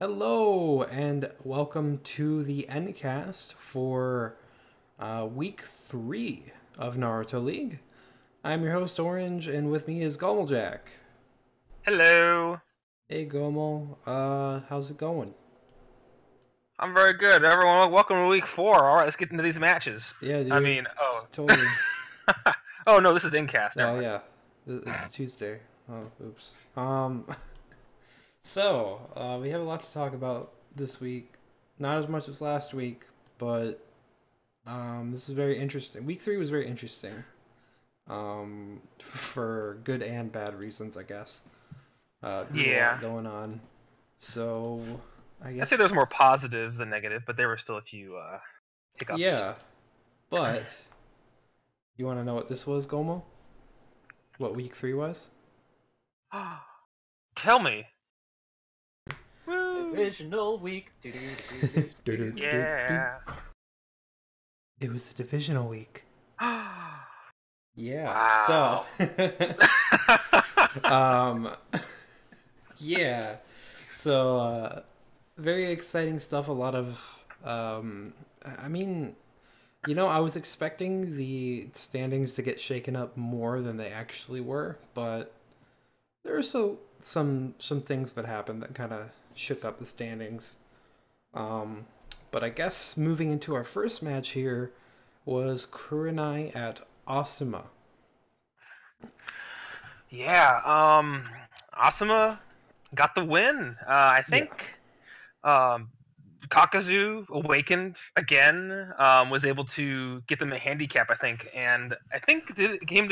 Hello and welcome to the Endcast for week 3 of Naruto League. I'm your host Orange, and with me is Gomeljack. Hello. Hey Gomel, how's it going? I'm very good. Everyone, welcome to week 4. All right, let's get into these matches. Yeah, I dude, mean, oh. totally. Oh, no, this is Incast. Never Oh mind. yeah, it's Tuesday. Oh, oops. So we have a lot to talk about this week. Not as much as last week, but this is very interesting. Week 3 was very interesting. For good and bad reasons, I guess. There's a lot Yeah. going on. So, I I'd say guess, there's more positive than negative, but there were still a few hiccups. yeah. But, you want to know what this was, Gomo? What week 3 was? Tell me. Woo. Divisional week. Yeah. It was the divisional week. Yeah. Wow. So, um, yeah. So, very exciting stuff. A lot of, I mean, I was expecting the standings to get shaken up more than they actually were, but there are some things that happened that kind of shook up the standings. Um, but I guess moving into our first match here was Kurenai at Asuma. Yeah. Asuma got the win. I Yeah, think um, Kakazu awakened again, was able to get them a handicap, I think, and I think it came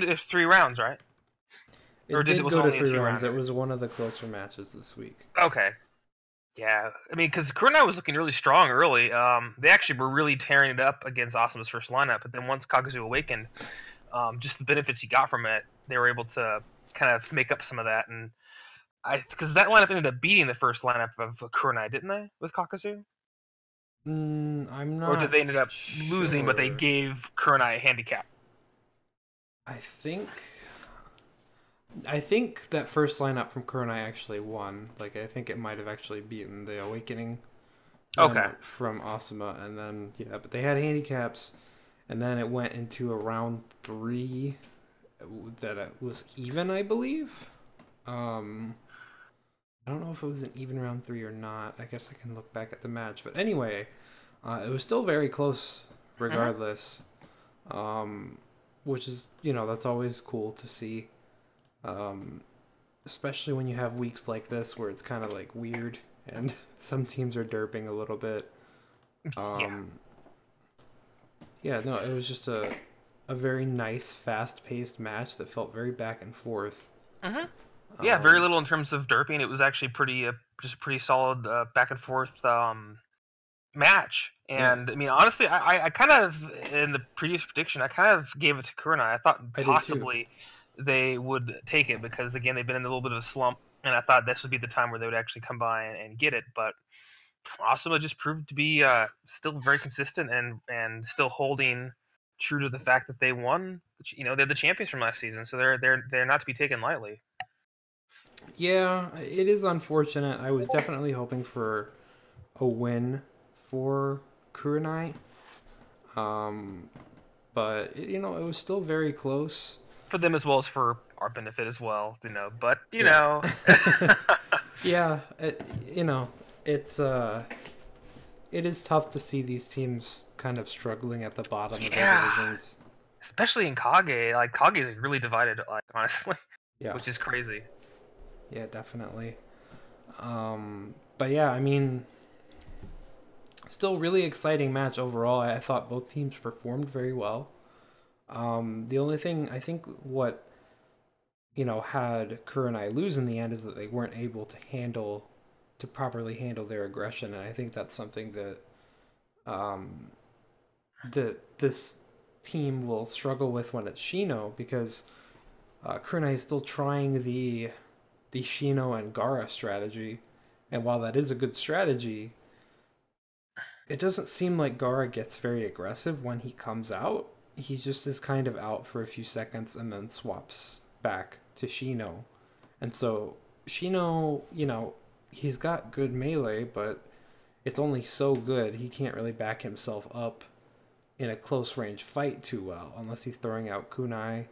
to 3 rounds, right? Or it did it did was go to only a three two rounds. It rounder? was one of the closer matches this week. Okay, yeah. I mean, because Kurenai was looking really strong early. They actually were really tearing it up against Asuma's first lineup, but then once Kakazu awakened, just the benefits he got from it, they were able to kind of make up some of that. And because that lineup ended up beating the first lineup of Kurenai, didn't they, with Kakazu? I'm Or did not they ended up losing, but they sure. gave Kurenai a handicap? I think I think that first lineup from Kurenai actually won. Like I think it might have actually beaten the Awakening Okay. lineup from Asuma, and then yeah, but they had handicaps, and then it went into a round 3 that it was even, I believe. Um, I don't know if it was an even round 3 or not. I guess I can look back at the match, but anyway, it was still very close Hmm. regardless. Um, which is that's always cool to see. Um, Especially when you have weeks like this where it's kind of like weird and some teams are derping a little bit. Yeah. Um, yeah, no, it was just a very nice, fast-paced match that felt very back and forth. Hmm. Yeah, very Um, little in terms of derping. It was actually just pretty solid back and forth match. yeah, And I mean, honestly, I kind of in the previous prediction, I kind of gave it to Kurenai. I thought I did too. possibly they would take it because again they've been in a little bit of a slump, and I thought this would be the time where they would actually come by and get it. But Asuma just proved to be still very consistent and still holding true to the fact that they won. They're the champions from last season, so they're not to be taken lightly. Yeah, it is unfortunate. I was definitely hoping for a win for Kurenai. Um, but it was still very close. For them as well as for our benefit as well, But Yeah. Yeah, it's it is tough to see these teams kind of struggling at the bottom of their yeah, divisions. especially in Kage. Like Kage is really divided, like honestly, Yeah, which is crazy. yeah, definitely. But yeah, I mean, still really exciting match overall. I thought both teams performed very well. The only thing I think what had Kerr and I lose in the end is that they weren't able to properly handle their aggression, and I think that's something that um, this team will struggle with when it's Shino, because Kunai is still trying the Shino and Gara strategy, and while that is a good strategy, it doesn't seem like Gara gets very aggressive when he comes out. He just is kind of out for a few seconds and then swaps back to Shino, and so Shino, he's got good melee, but it's only so good. He can't really back himself up in a close range fight too well, unless he's throwing out kunai,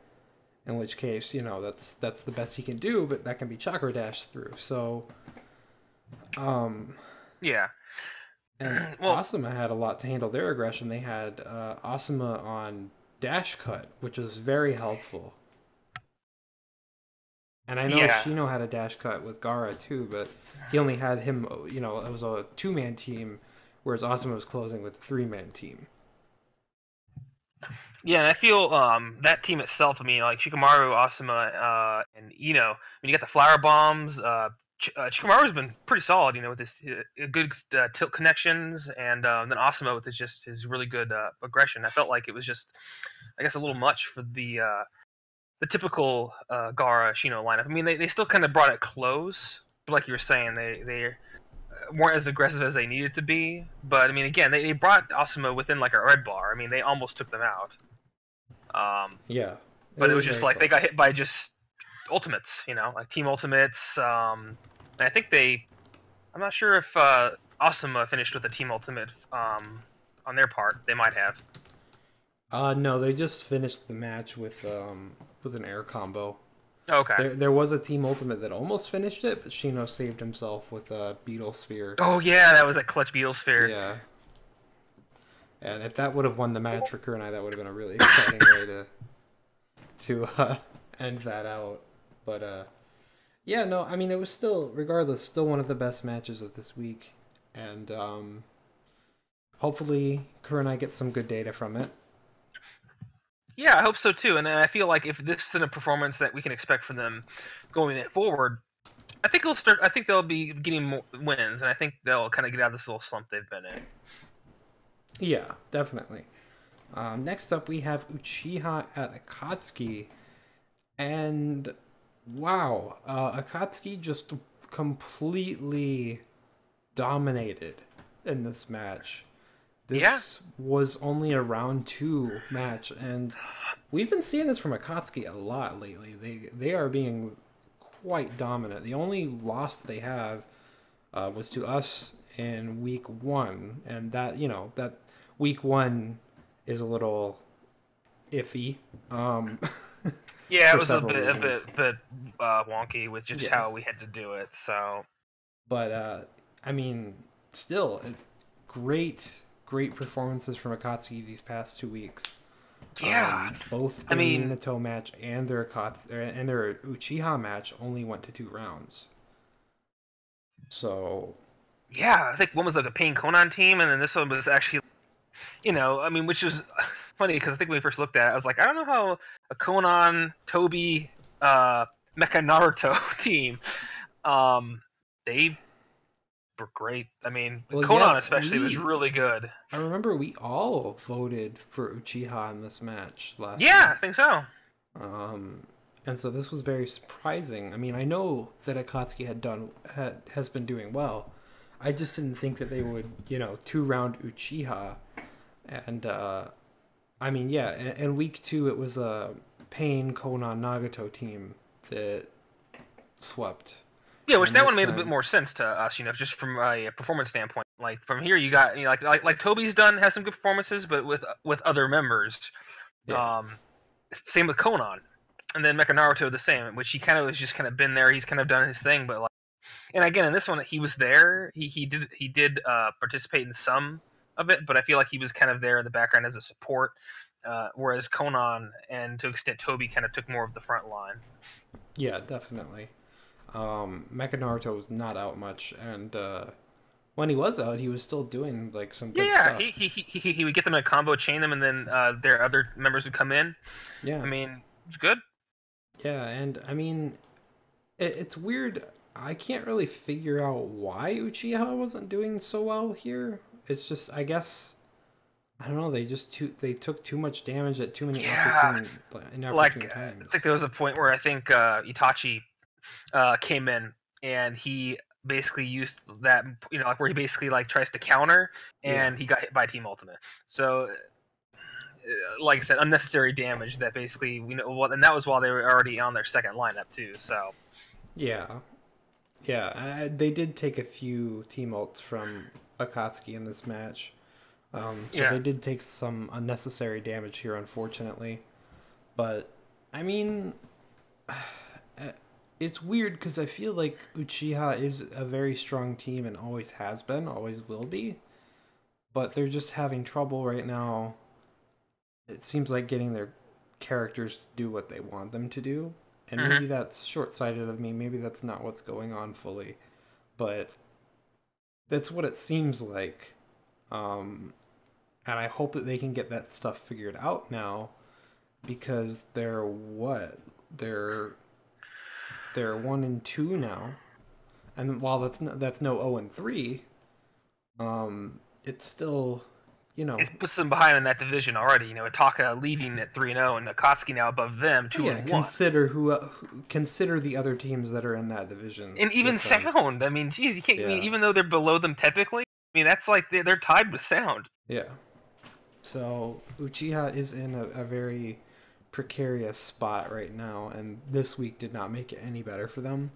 in which case, that's the best he can do, but that can be chakra dash through. So, Yeah. and Well, Asuma had a lot to handle their aggression. They had Asuma on dash cut, which was very helpful. And I know yeah. Shino had a dash cut with Gara too, but he only had him, it was a 2-man team, whereas Asuma was closing with a 3-man team. Yeah, and I feel that team itself. I mean, like Shikamaru, Asuma, and Ino. When you get the flower bombs, Shikamaru's been pretty solid. With his good tilt connections, and then Asuma with his really good aggression. I felt like it was just, I guess, a little much for the typical Gara Shino lineup. I mean, they still kind of brought it close, but like you were saying, they weren't as aggressive as they needed to be. But I mean, again, they brought Asuma within like a red bar. I mean, they almost took them out. Yeah. But it was just like they got hit by just ultimates, like team ultimates. And I think I'm not sure if Asuma finished with a team ultimate on their part. They might have. No, they just finished the match with an air combo. Okay. There was a team ultimate that almost finished it, but Shino saved himself with a beetle sphere. Oh yeah, that was a clutch beetle sphere. Yeah. And if that would have won the match for Kurenai, that would have been a really exciting way to end that out. But yeah, no, I mean, it was still, regardless, still one of the best matches of this week. And hopefully Kurenai gets some good data from it. Yeah, I hope so too. And I feel like if this is a performance that we can expect from them going forward, I think they'll be getting more wins, and I think they'll kind of get out of this little slump they've been in. Yeah, definitely. Next up, we have Uchiha at Akatsuki. And wow, Akatsuki just completely dominated in this match. This was only a round 2 match, and we've been seeing this from Akatsuki a lot lately. They are being quite dominant. The only loss they have was to us in week 1, and that week 1 is a little iffy. Yeah, it was a bit wonky with just how we had to do it. So, but I mean, still, great performances from Akatsuki these past 2 weeks. Yeah, both their Minato match and their Uchiha match only went to 2 rounds. So, yeah, I think one was like a Pain Konan team, and then this one was actually, which was funny because I think when we first looked at it, I was like, I don't know how a Konan, Toby, Mecha Naruto team, they were great. I mean, Konan especially was really good. I remember we all voted for Uchiha in this match last week. I think so. And so this was very surprising. I mean, I know that Akatsuki has been doing well. I just didn't think that they would, 2-round Uchiha. And I mean, yeah, in week 2 it was a Pain Konan Nagato team that swept. Yeah, which that one made a bit more sense to us, just from a performance standpoint. Like from here, you got like Toby's has some good performances, but with other members. Yeah. Same with Konan, and then Mecha Naruto the same, which he kind of was just kind of been there. He's kind of done his thing, but and again in this one he was there. He did participate in some of it, but I feel like he was kind of there in the background as a support. Whereas Konan and to an extent Toby kind of took more of the front line. Yeah, definitely. Mecha Naruto was not out much, and when he was out, he was still doing some good stuff. Yeah, he would get them in a combo, chain them, and then their other members would come in. Yeah, I mean, it was good. Yeah, and I mean, it's weird. I can't really figure out why Uchiha wasn't doing so well here. It's just, I guess, I don't know. They took too much damage at too many inopportune times. I think there was a point where I think Itachi came in and he basically used that, where he basically tries to counter, and he got hit by Team Ultimate. So, like I said, unnecessary damage that basically and that was while they were already on their second lineup too. So, yeah, Yeah, they did take a few team ults from Akatsuki in this match. So Yeah. they did take some unnecessary damage here, unfortunately. But, I mean, it's weird because I feel like Uchiha is a very strong team and always has been, always will be. But they're just having trouble right now. It seems like getting their characters to do what they want them to do. And Hmm. maybe that's short-sighted of me. Maybe that's not what's going on fully. But that's what it seems like. And I hope that they can get that stuff figured out now, because they're what? They're 1-2 now. And while that's no 0-3, it's still, you know, It puts them behind in that division already. Ataka leading at 3-0, and Akatsuki now above them, 2-1. Consider the other teams that are in that division And even with them. Sound. I mean, geez, you can't. I mean, Yeah. even though they're below them technically, I mean that's like they're tied with Sound. Yeah. So Uchiha is in a very precarious spot right now, and this week did not make it any better for them.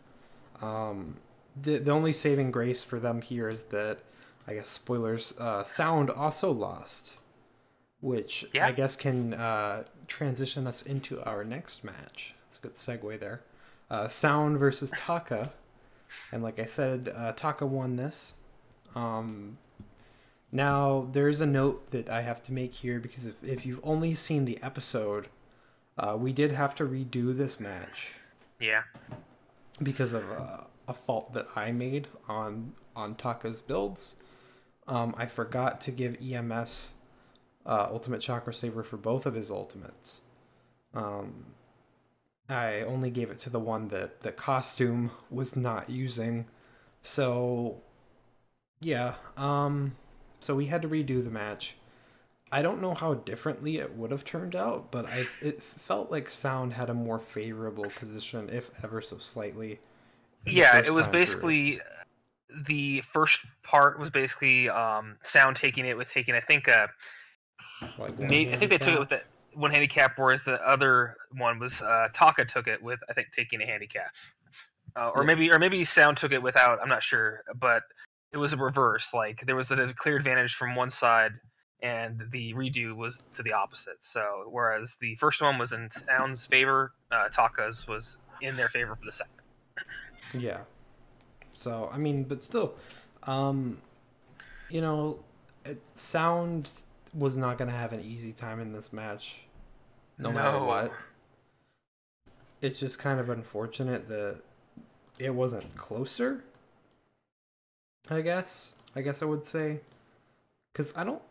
The only saving grace for them here is that, I guess spoilers, Sound also lost, which Yeah. I guess can transition us into our next match. It's a good segue there. Sound versus Taka, and like I said, Taka won this. Now, there's a note that I have to make here, because if you've only seen the episode, we did have to redo this match Yeah. because of a fault that I made on Taka's builds. I forgot to give EMS Ultimate Chakra Saver for both of his ultimates. I only gave it to the one that the costume was not using. So, yeah. So we had to redo the match. I don't know how differently it would have turned out, but it felt like Sound had a more favorable position, if ever so slightly. Yeah, it was basically the first part was basically Sound taking it with taking I think Like I think they took it with the one handicap, whereas the other one was Taka took it with I think taking a handicap, or maybe Sound took it without. I'm not sure, but it was a reverse. Like there was a clear advantage from one side, and the redo was to the opposite. So whereas the first one was in Sound's favor, Taka's was in their favor for the second. Yeah. So I mean, but still, you know, Sound was not gonna have an easy time in this match, no matter what. It's just kind of unfortunate that it wasn't closer. I guess I would say, because I don't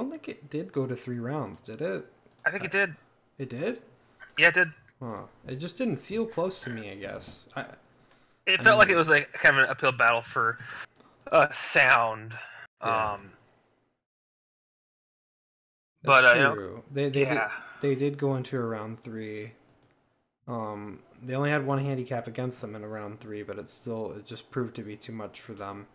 think it did go to 3 rounds, did it? I think it did. It did? Yeah, it did. Huh. It just didn't feel close to me, I guess. It felt like it was like kind of an uphill battle for Sound. Yeah. But That's true. yeah. They did go into a round 3. They only had one handicap against them in a round 3, but it just proved to be too much for them.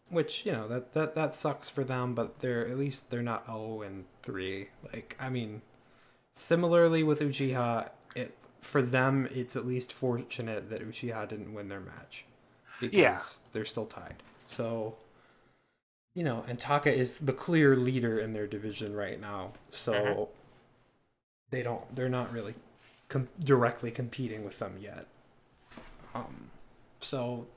Which, you know, that sucks for them, but at least they're not 0-3. Like, I mean, similarly with Uchiha, for them it's at least fortunate that Uchiha didn't win their match, because they're still tied. So, you know, and Taka is the clear leader in their division right now. So they're not really directly competing with them yet. So,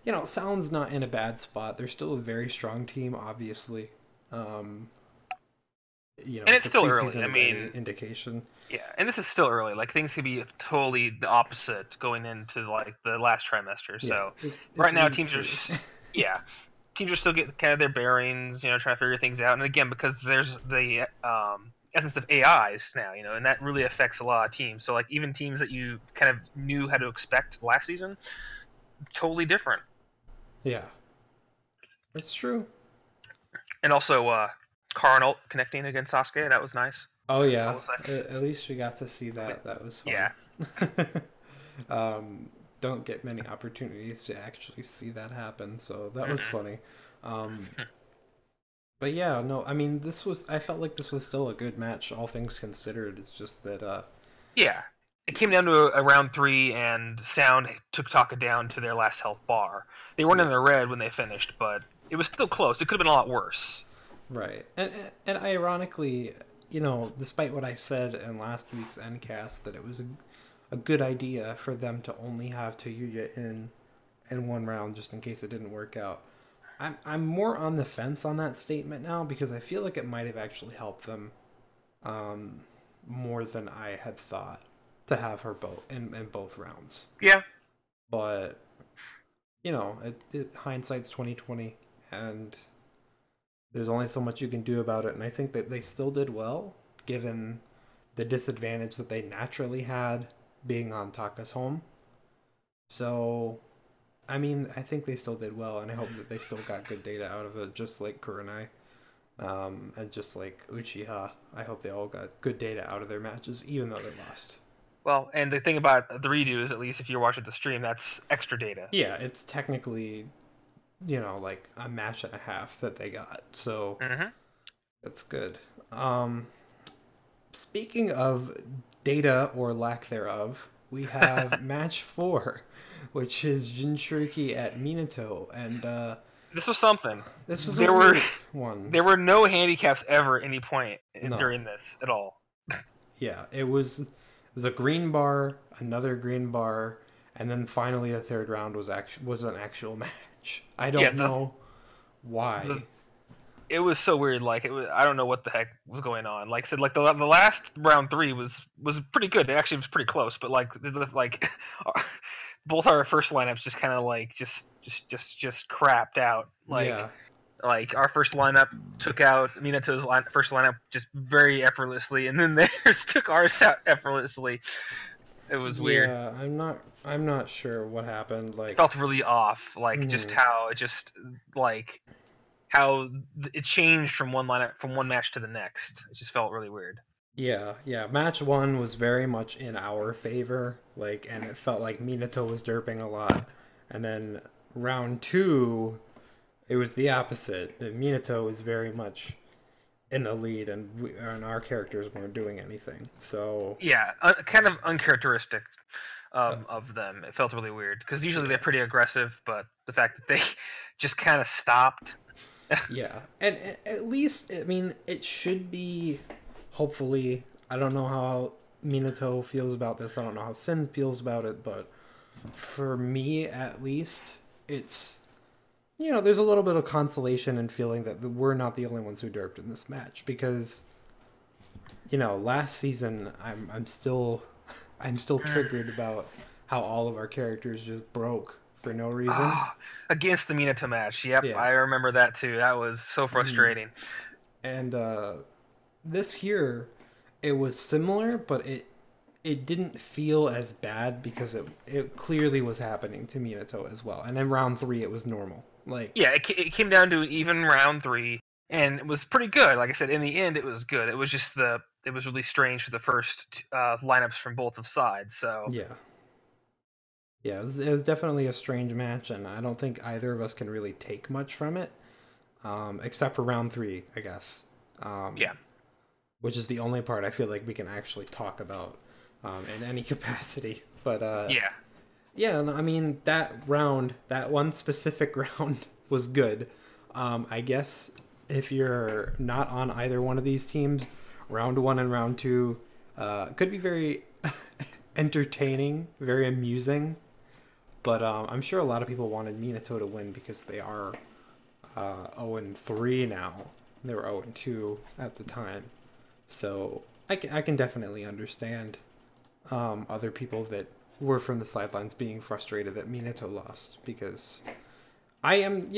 you know, Sound's not in a bad spot. They're still a very strong team, obviously. You know, And it's still early. I mean, any indication. Yeah, and this is still early. Like things could be totally the opposite going into like the last trimester. So it's right now, week teams are, 3. teams are still getting kind of their bearings. You know, trying to figure things out. And again, because there's the essence of AIs now. You know, and that really affects a lot of teams. So like even teams that you kind of knew how to expect last season, totally different. Yeah, it's true. And also, Carnalt connecting against Sasuke, that was nice. Oh yeah, at least we got to see that. That was fun. Yeah. Don't get many opportunities to actually see that happen, so that was funny. But yeah, no, I mean, I felt like this was still a good match, all things considered. It's just that, yeah, it came down to a round 3, and Sound took Taka down to their last health bar. They weren't in Yeah. the red when they finished, but it was still close. It could have been a lot worse. Right. And ironically, despite what I said in last week's Endcast, that it was a good idea for them to only have Tayuya in one round just in case it didn't work out. I'm more on the fence on that statement now because I feel like it might have actually helped them more than I had thought to have her both in both rounds. Yeah. But hindsight's 2020, and there's only so much you can do about it. And I think that they still did well, given the disadvantage that they naturally had being on Taka's home. So, I mean, I think they still did well, and I hope that they still got good data out of it, just like Kurenai, and just like Uchiha. I hope they all got good data out of their matches, even though they lost. Well, and the thing about the redo is, at least if you're watching the stream, that's extra data. Yeah, it's technically, like a match and a half that they got, so that's good. Speaking of data or lack thereof, we have match 4, which is Jinchuriki at Minato, and this was something. this was There a were weird one. there were no handicaps ever at any point No. during this at all. Yeah, it was a green bar, another green bar, and then finally the third round was an actual match. I don't know why. It was so weird. Like, I don't know what the heck was going on. Like I said, like the last round 3 was pretty good. It actually was pretty close, but like both our first lineups just kind of like just crapped out. Like Yeah. like our first lineup took out Minato's first lineup just very effortlessly, and then theirs took ours out effortlessly. It was weird. Yeah, I'm not sure what happened. Like, It felt really off. Like just how it just like how it changed from one match to the next. It just felt really weird. yeah. Match 1 was very much in our favor, like, and it felt like Minato was derping a lot, and then round 2, it was the opposite. Minato was very much in the lead, and our characters weren't doing anything. So yeah, kind of uncharacteristic of them. It felt really weird because usually they're pretty aggressive, but the fact that they just kind of stopped. Yeah, and at least, I mean, it should be, hopefully, I don't know how Minato feels about this, I don't know how Sin feels about it, but for me, at least, it's, there's a little bit of consolation in feeling that we're not the only ones who derped in this match, because, last season, I'm still triggered about how all of our characters just broke for no reason. Against the Minato match. Yep, Yeah. I remember that too. That was so frustrating. And this here, it was similar, but it didn't feel as bad because it clearly was happening to Minato as well. And then round 3, it was normal. Like, Yeah, it came down to an even round 3, and it was pretty good. Like I said, in the end, it was good. It was just it was really strange for the first lineups from both of sides. So yeah. Yeah, it was definitely a strange match, and I don't think either of us can really take much from it, except for round 3, I guess. Yeah. Which is the only part I feel like we can actually talk about in any capacity. But Yeah. yeah, I mean, that one specific round was good. I guess if you're not on either one of these teams, round 1 and round 2 could be very entertaining, very amusing. But I'm sure a lot of people wanted Minato to win because they are 0-3 now. They were 0-2 at the time. So I can definitely understand other people that were from the sidelines being frustrated that Minato lost, because I am,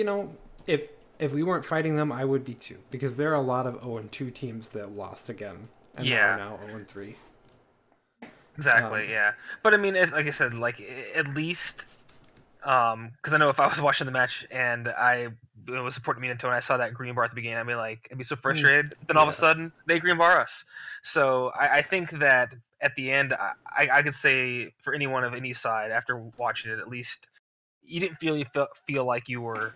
if we weren't fighting them, I would be too, because there are a lot of 0-2 teams that lost again and Yeah. are now 0-3. Exactly. Yeah. But I mean, like I said, like at least because I know if I was watching the match and I was supporting Minato and I saw that green bar at the beginning, I'd be so frustrated. Then all of a sudden, they green bar us. So I think that at the end, I could say for anyone of any side after watching it, at least you didn't feel like you were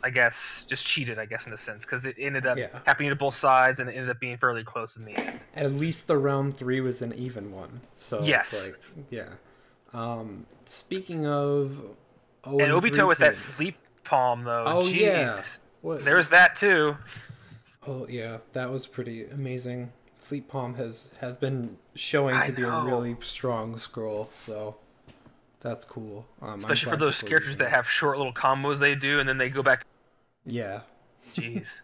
I guess, just cheated, I guess, in a sense, because it ended up Yeah. happening to both sides, and it ended up being fairly close in the end. At least the round 3 was an even one. So it's Yes. like, yeah. Speaking of And 0-3 Obito with that teams. sleep palm, though. Oh Jeez. yeah. What? There was that too. Oh yeah, that was pretty amazing. Sleep Palm has been showing I to be a know. really strong scroll, so that's cool. I'm Especially for glad those people are characters using that it. have short little combos they do, and then they go back. Yeah. Jeez.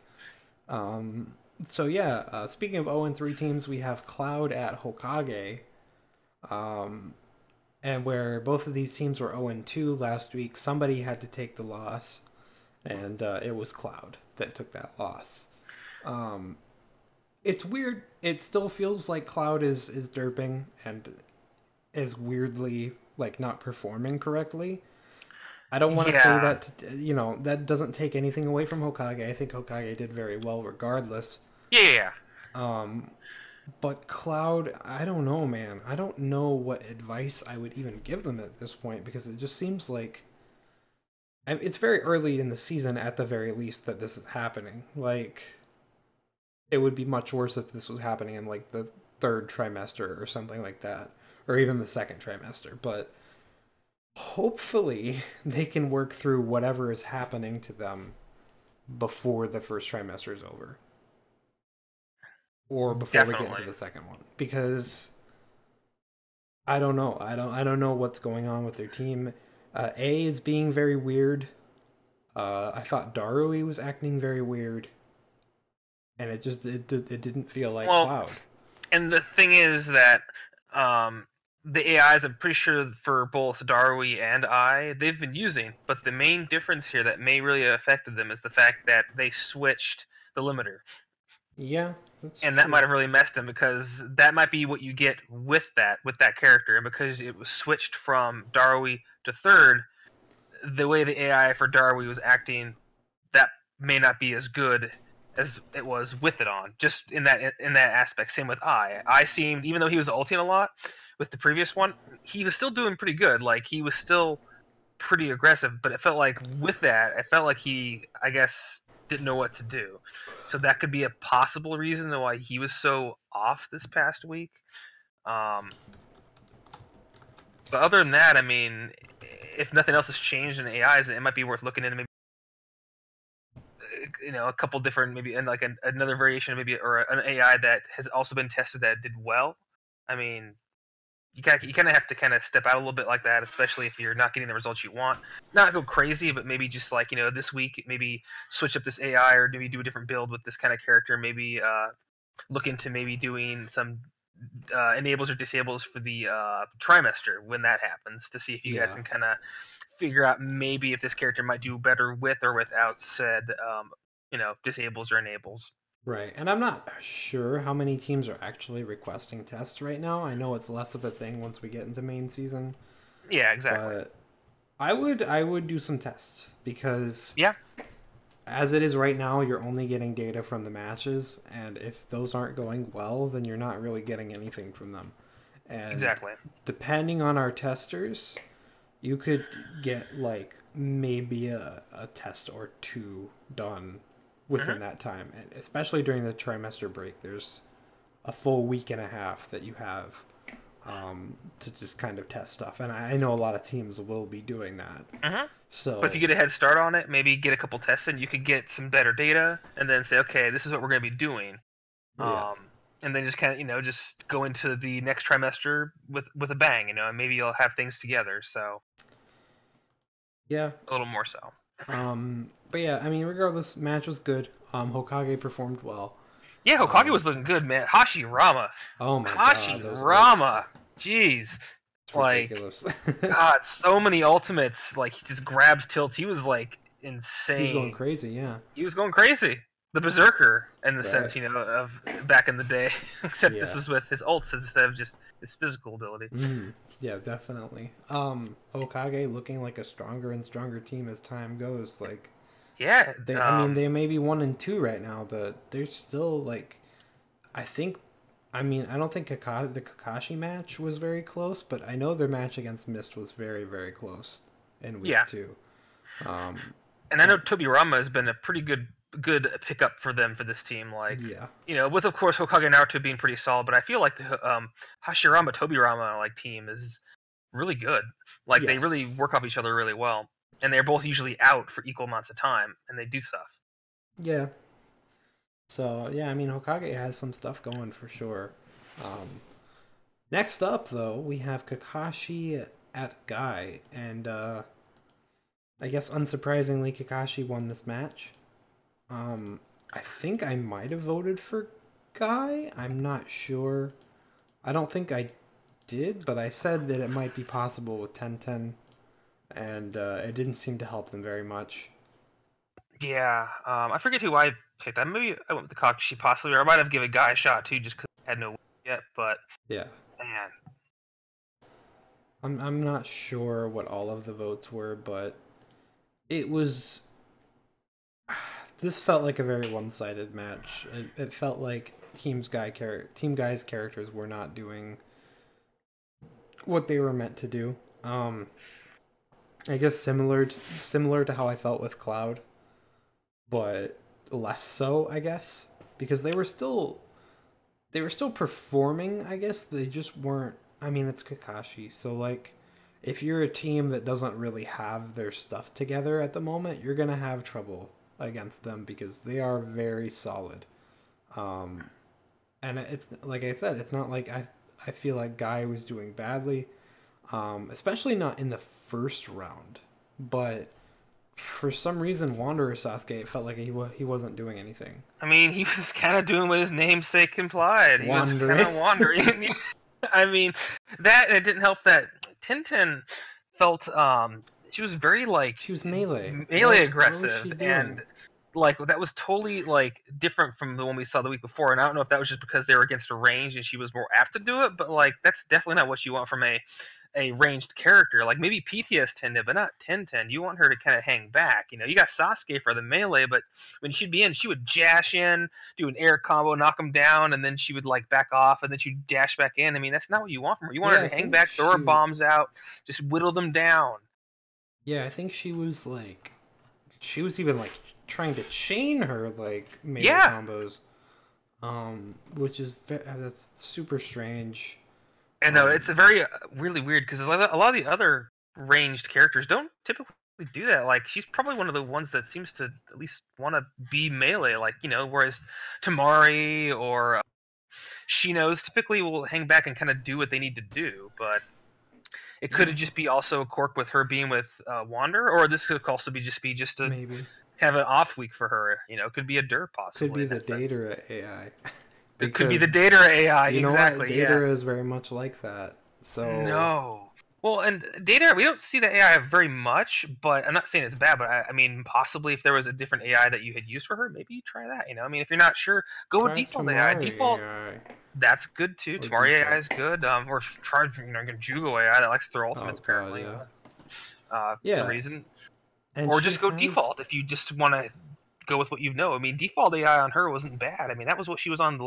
So yeah, speaking of 0-3 teams, we have Cloud at Hokage, and where both of these teams were 0-2 last week. Somebody had to take the loss, and it was Cloud that took that loss. It's weird. It still feels like Cloud is derping and is weirdly like not performing correctly. I don't want to say Yeah. that that doesn't take anything away from Hokage. I think Hokage did very well regardless. Yeah. But Cloud, I don't know, man. I don't know what advice I would even give them at this point because it just seems like it's very early in the season at the very least that this is happening. Like it would be much worse if this was happening in like the third trimester or something like that, or even the second trimester. But hopefully they can work through whatever is happening to them before the first trimester is over, or before we get Definitely. into the second one, because I don't know. I don't know what's going on with their team. A is being very weird. I thought Darui was acting very weird, and it didn't feel like Well, Cloud. and the thing is that the AIs, I'm pretty sure for both Darui and they've been using, but the main difference here that may really have affected them is the fact that they switched the limiter. Yeah, that's And that true. might have really messed him because that might be what you get with that character. And because it was switched from Darui to third, the way the AI for Darui was acting, that may not be as good as it was with it on. Just in that aspect. Same with I seemed, even though he was ulting a lot with the previous one, he was still doing pretty good. Like he was still pretty aggressive, but it felt like with that, it felt like he, I guess, didn't know what to do. So that could be a possible reason why he was so off this past week. Um, but other than that, I mean, if nothing else has changed in AIs, it might be worth looking into maybe a couple different maybe and like another variation maybe or an AI that has also been tested that did well. I mean, you kind of have to kind of step out a little bit like that, especially if you're not getting the results you want. Not go crazy, but maybe just like this week, maybe switch up this AI or maybe do a different build with this kind of character. Maybe look into maybe doing some enables or disables for the trimester when that happens to see if you guys Yeah. can kind of figure out maybe if this character might do better with or without said disables or enables. Right, and I'm not sure how many teams are actually requesting tests right now. I know it's less of a thing once we get into main season, Yeah, exactly. but I would do some tests because Yeah, as it is right now, you're only getting data from the matches, and if those aren't going well, then you're not really getting anything from them. And exactly. depending on our testers, you could get like maybe a test or two done within that time, and especially during the trimester break. There's a full week and a half that you have to just kind of test stuff, and I know a lot of teams will be doing that. But if So you get a head start on it, maybe get a couple tests in, you could get some better data, and then say, okay, this is what we're going to be doing. yeah, And then just kind of just go into the next trimester with a bang, and maybe you'll have things together. So yeah. a little more so. But yeah, I mean, regardless, match was good. Hokage performed well. Yeah, Hokage was looking good, man. Hashirama, Oh my god, those ults, Hashirama, jeez, it's like ridiculous. God, so many ultimates. Like he just grabs tilts. He was like He was going insane. crazy, yeah. He was going crazy. The berserker, in the sense, Right. of back in the day. Except this Yeah. was with his ults instead of just his physical ability. Yeah, definitely. Hokage looking like a stronger and stronger team as time goes. Like Yeah. I mean, they may be 1-2 right now, but they're still like, I think. I mean, I don't think the Kakashi match was very close, but I know their match against Mist was very, very close in week Yeah. 2. Um, And I know Tobirama has been a pretty good pickup for them for this team. Like, Yeah. with of course Hokage and Naruto being pretty solid, but I feel like the Hashirama Tobirama like team is really good. Like they really Yes. work off each other really well, and they're both usually out for equal amounts of time, and they do stuff. Yeah. So yeah, I mean Hokage has some stuff going for sure. Um, Next up though, we have Kakashi at Guy, and I guess unsurprisingly Kakashi won this match. I think I might have voted for Guy. I'm not sure. I don't think I did, but I said that it might be possible with 10-10, and it didn't seem to help them very much. Yeah, I forget who I picked. I went with the Kakashi possibly, or I might have given Guy a shot too, just because I had no win yet. But Yeah. man, I'm not sure what all of the votes were, but it was this felt like a very one-sided match. It felt like Team Guy's characters were not doing what they were meant to do. I guess similar to how I felt with Cloud, but less so, I guess, because they were still performing, I guess. They just weren't. I mean, it's Kakashi, so like if you're a team that doesn't really have their stuff together at the moment, you're going to have trouble against them because they are very solid. Um and it's like I said, it's not like I feel like Guy was doing badly, especially not in the first round. But for some reason, Wanderer Sasuke, it felt like he wasn't doing anything. I mean, he was kind of doing what his namesake implied. He was kind of wandering. I mean, that and it didn't help that Tintin felt she was very like She was melee. melee What was aggressive, she doing? and like that was totally like different from the one we saw the week before. And I don't know if that was just because they were against a range and she was more apt to do it, but like that's definitely not what you want from a ranged character. Like maybe PTS Tended, but not Ten. You want her to kind of hang back. You got Sasuke for the melee, but when she'd be in, she would dash in, do an air combo, knock him down, and then she would like back off, and then she'd dash back in. I mean, that's not what you want from her. You want Yeah, her I to hang think back, throw her bombs out, just whittle them down. Yeah, I think she was like, she was even like trying to chain her like melee combos, which is that's super strange. And no, it's a very really weird because a lot of the other ranged characters don't typically do that. Like she's probably one of the ones that seems to at least want to be melee. Like whereas Tamari or Shinos typically will hang back and kind of do what they need to do. But it could just be also a quirk with her being with Wander, or this could also be just a maybe have an off week for her. It could be a derp possibly. could be the Datara AI. It could be the Datara AI. You know exactly. what? Datara is very much like that. So no. Well, and Data, we don't see the AI very much, but I'm not saying it's bad, but I mean, possibly if there was a different AI that you had used for her, maybe you try that. I mean, if you're not sure, go with default AI. Default, that's good too. Tamari AI is good. Or try Jugo AI that likes to throw ultimates apparently. For some reason. And or just go default if you just want to go with what you know. I mean, default AI on her wasn't bad. I mean, that was what she was on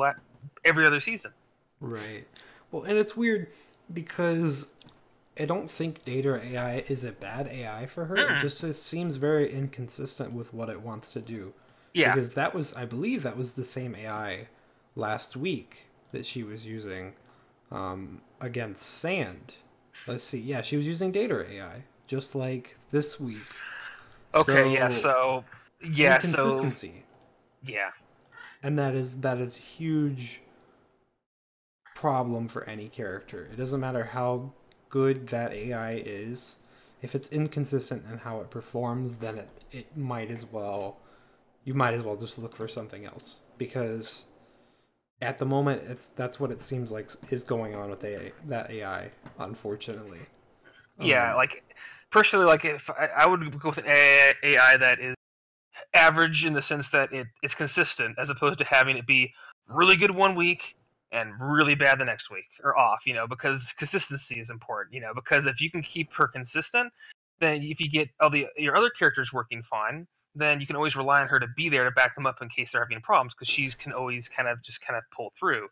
every other season. Right. Well, and it's weird because I don't think Data AI is a bad AI for her. It just seems very inconsistent with what it wants to do. Yeah. Because I believe that was the same AI last week that she was using against Sand. Let's see. Yeah, she was using Data AI just like this week. Okay. So, inconsistency. Yeah. And that is huge problem for any character. It doesn't matter how good that AI is. If it's inconsistent in how it performs, then it might as well just look for something else, because at the moment that's what it seems like is going on with that AI, unfortunately. Yeah, like personally, like if I would go with an AI that is average in the sense that it's consistent, as opposed to having it be really good one week and really bad the next week or off, because consistency is important, because if you can keep her consistent, then if you get your other characters working fine, then you can always rely on her to be there to back them up in case they're having problems, because she can always kind of pull through.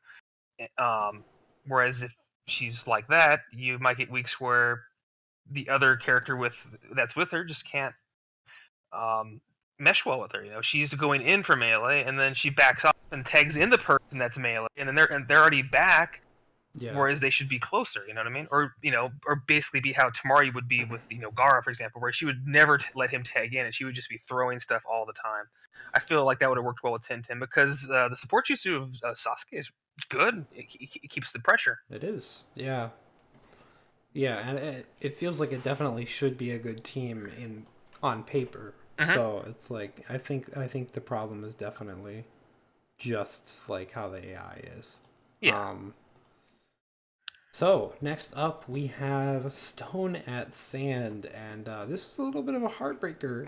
Whereas if she's like that, you might get weeks where the other character that's with her just can't mesh well with her. You know, she's going in for melee, and then she backs off and tags in the person that's melee, and then they're already back. Yeah. Whereas they should be closer, you know what I mean? Or or basically be how Tamari would be with Gara, for example, where she would never let him tag in, and she would just be throwing stuff all the time. I feel like that would have worked well with Tintin because the support jutsu of Sasuke is good. It keeps the pressure. It is. Yeah. Yeah, and it feels like it definitely should be a good team on paper. Mm-hmm. So it's like I think the problem is definitely just like how the AI is. Yeah. So next up we have Stone at Sand, and this is a little bit of a heartbreaker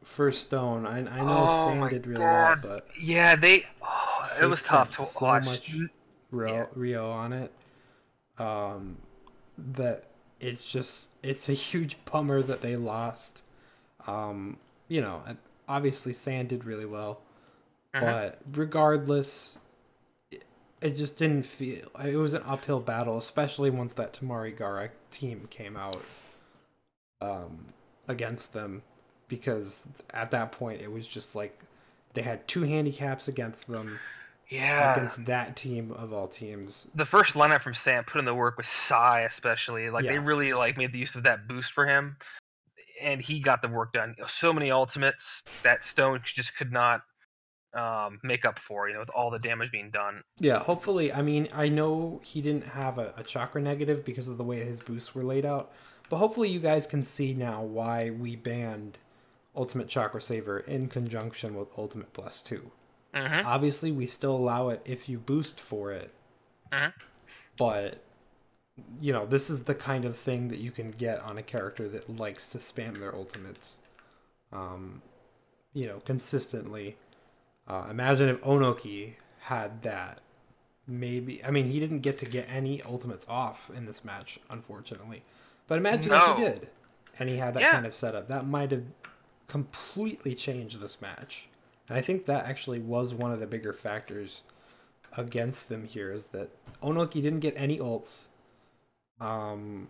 for Stone. I know Sand did really well, but yeah, it was tough to so watch. Much Rio on it. That it's a huge bummer that they lost. Obviously Sand did really well, but regardless, it just didn't feel. It was an uphill battle, especially once that Tamari Gara team came out against them, because at that point it was just like they had 2 handicaps against them. Yeah. Against that team of all teams. The first lineup from Sam put in the work with Sai, especially. They really made the use of that boost for him, and he got the work done. So many ultimates that Stone just could not make up for, with all the damage being done. Yeah, hopefully. I mean, I know he didn't have a chakra negative because of the way his boosts were laid out, but hopefully you guys can see now why we banned Ultimate Chakra Saver in conjunction with Ultimate Bless 2. Obviously, we still allow it if you boost for it. But, this is the kind of thing that you can get on a character that likes to spam their ultimates, consistently. Imagine if Onoki had that. Maybe, I mean, he didn't get any ultimates off in this match, unfortunately. But imagine if he did, and he had that kind of setup. That might have completely changed this match. And I think that actually was one of the bigger factors against them here, is that Onoki didn't get any ults. Naruto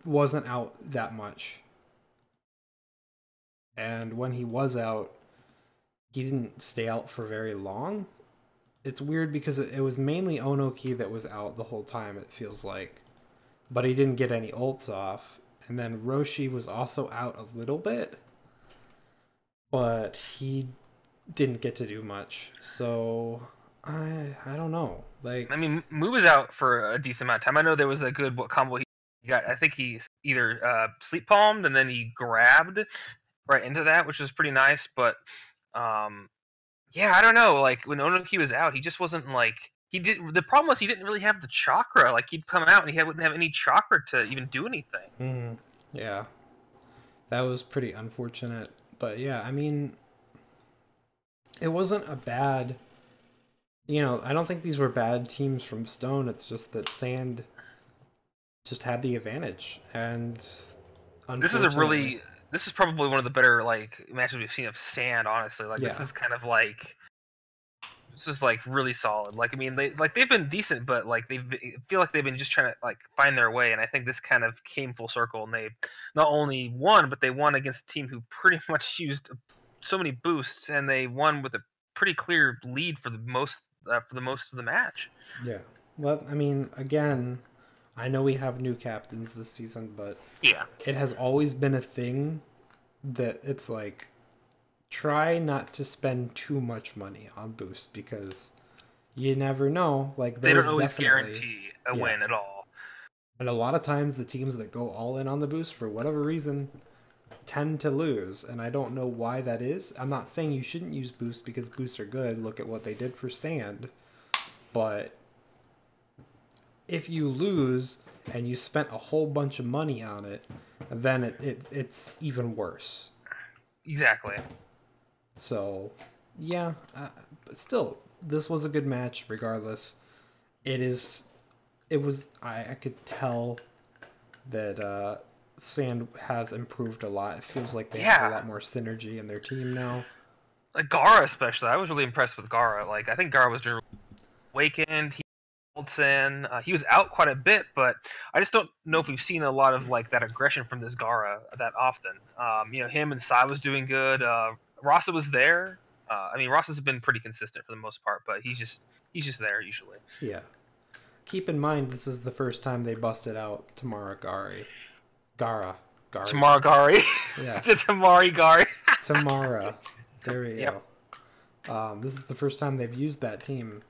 wasn't out that much. And when he was out, he didn't stay out for very long. It's weird because it was mainly Onoki that was out the whole time, it feels like. But he didn't get any ults off. And then Roshi was also out a little bit, but he didn't get to do much. So I don't know. I mean, Mu was out for a decent amount of time. I know there was a good combo he got. I think he either sleep palmed and then he grabbed right into that, which was pretty nice. But I don't know. When Onoki was out, he just wasn't the problem was he didn't really have the chakra. He'd come out and he wouldn't have any chakra to even do anything. Yeah, that was pretty unfortunate. But yeah, I mean, it wasn't a bad. I don't think these were bad teams from Stone. It's just that Sand just had the advantage, and this is probably one of the better matches we've seen of Sand. Honestly, this is kind of this is really solid. I mean, they've been decent, but they feel like they've been just trying to find their way. And I think this kind of came full circle, and they not only won, but they won against a team who pretty much used so many boosts, and they won with a pretty clear lead for the most of the match. Yeah. Well, I mean, again, I know we have new captains this season, but it has always been a thing that it's try not to spend too much money on boost, because you never know. They don't always guarantee a win at all. And a lot of times the teams that go all in on the boost for whatever reason tend to lose, and I don't know why that is. I'm not saying you shouldn't use boost, because boosts are good. Look at what they did for Sand. But if you lose and you spent a whole bunch of money on it, then it's even worse. Exactly. So, yeah, but still, this was a good match regardless. I could tell that Sand has improved a lot. It feels like they have a lot more synergy in their team now. Gara especially. I was really impressed with Gara. I think Gara was doing Awakened. Wilson. He was out quite a bit, but I just don't know if we've seen a lot of like that aggression from this Gara that often. Him and Sai was doing good. Rasa was there. Rosa's been pretty consistent for the most part, but he's just there usually. Yeah. Keep in mind, this is the first time they busted out Tamara Gari. Gara. Gari. Tamara Gari. Yeah. The Tamari Gari. Tamara. There we Yep. go. This is the first time they've used that team.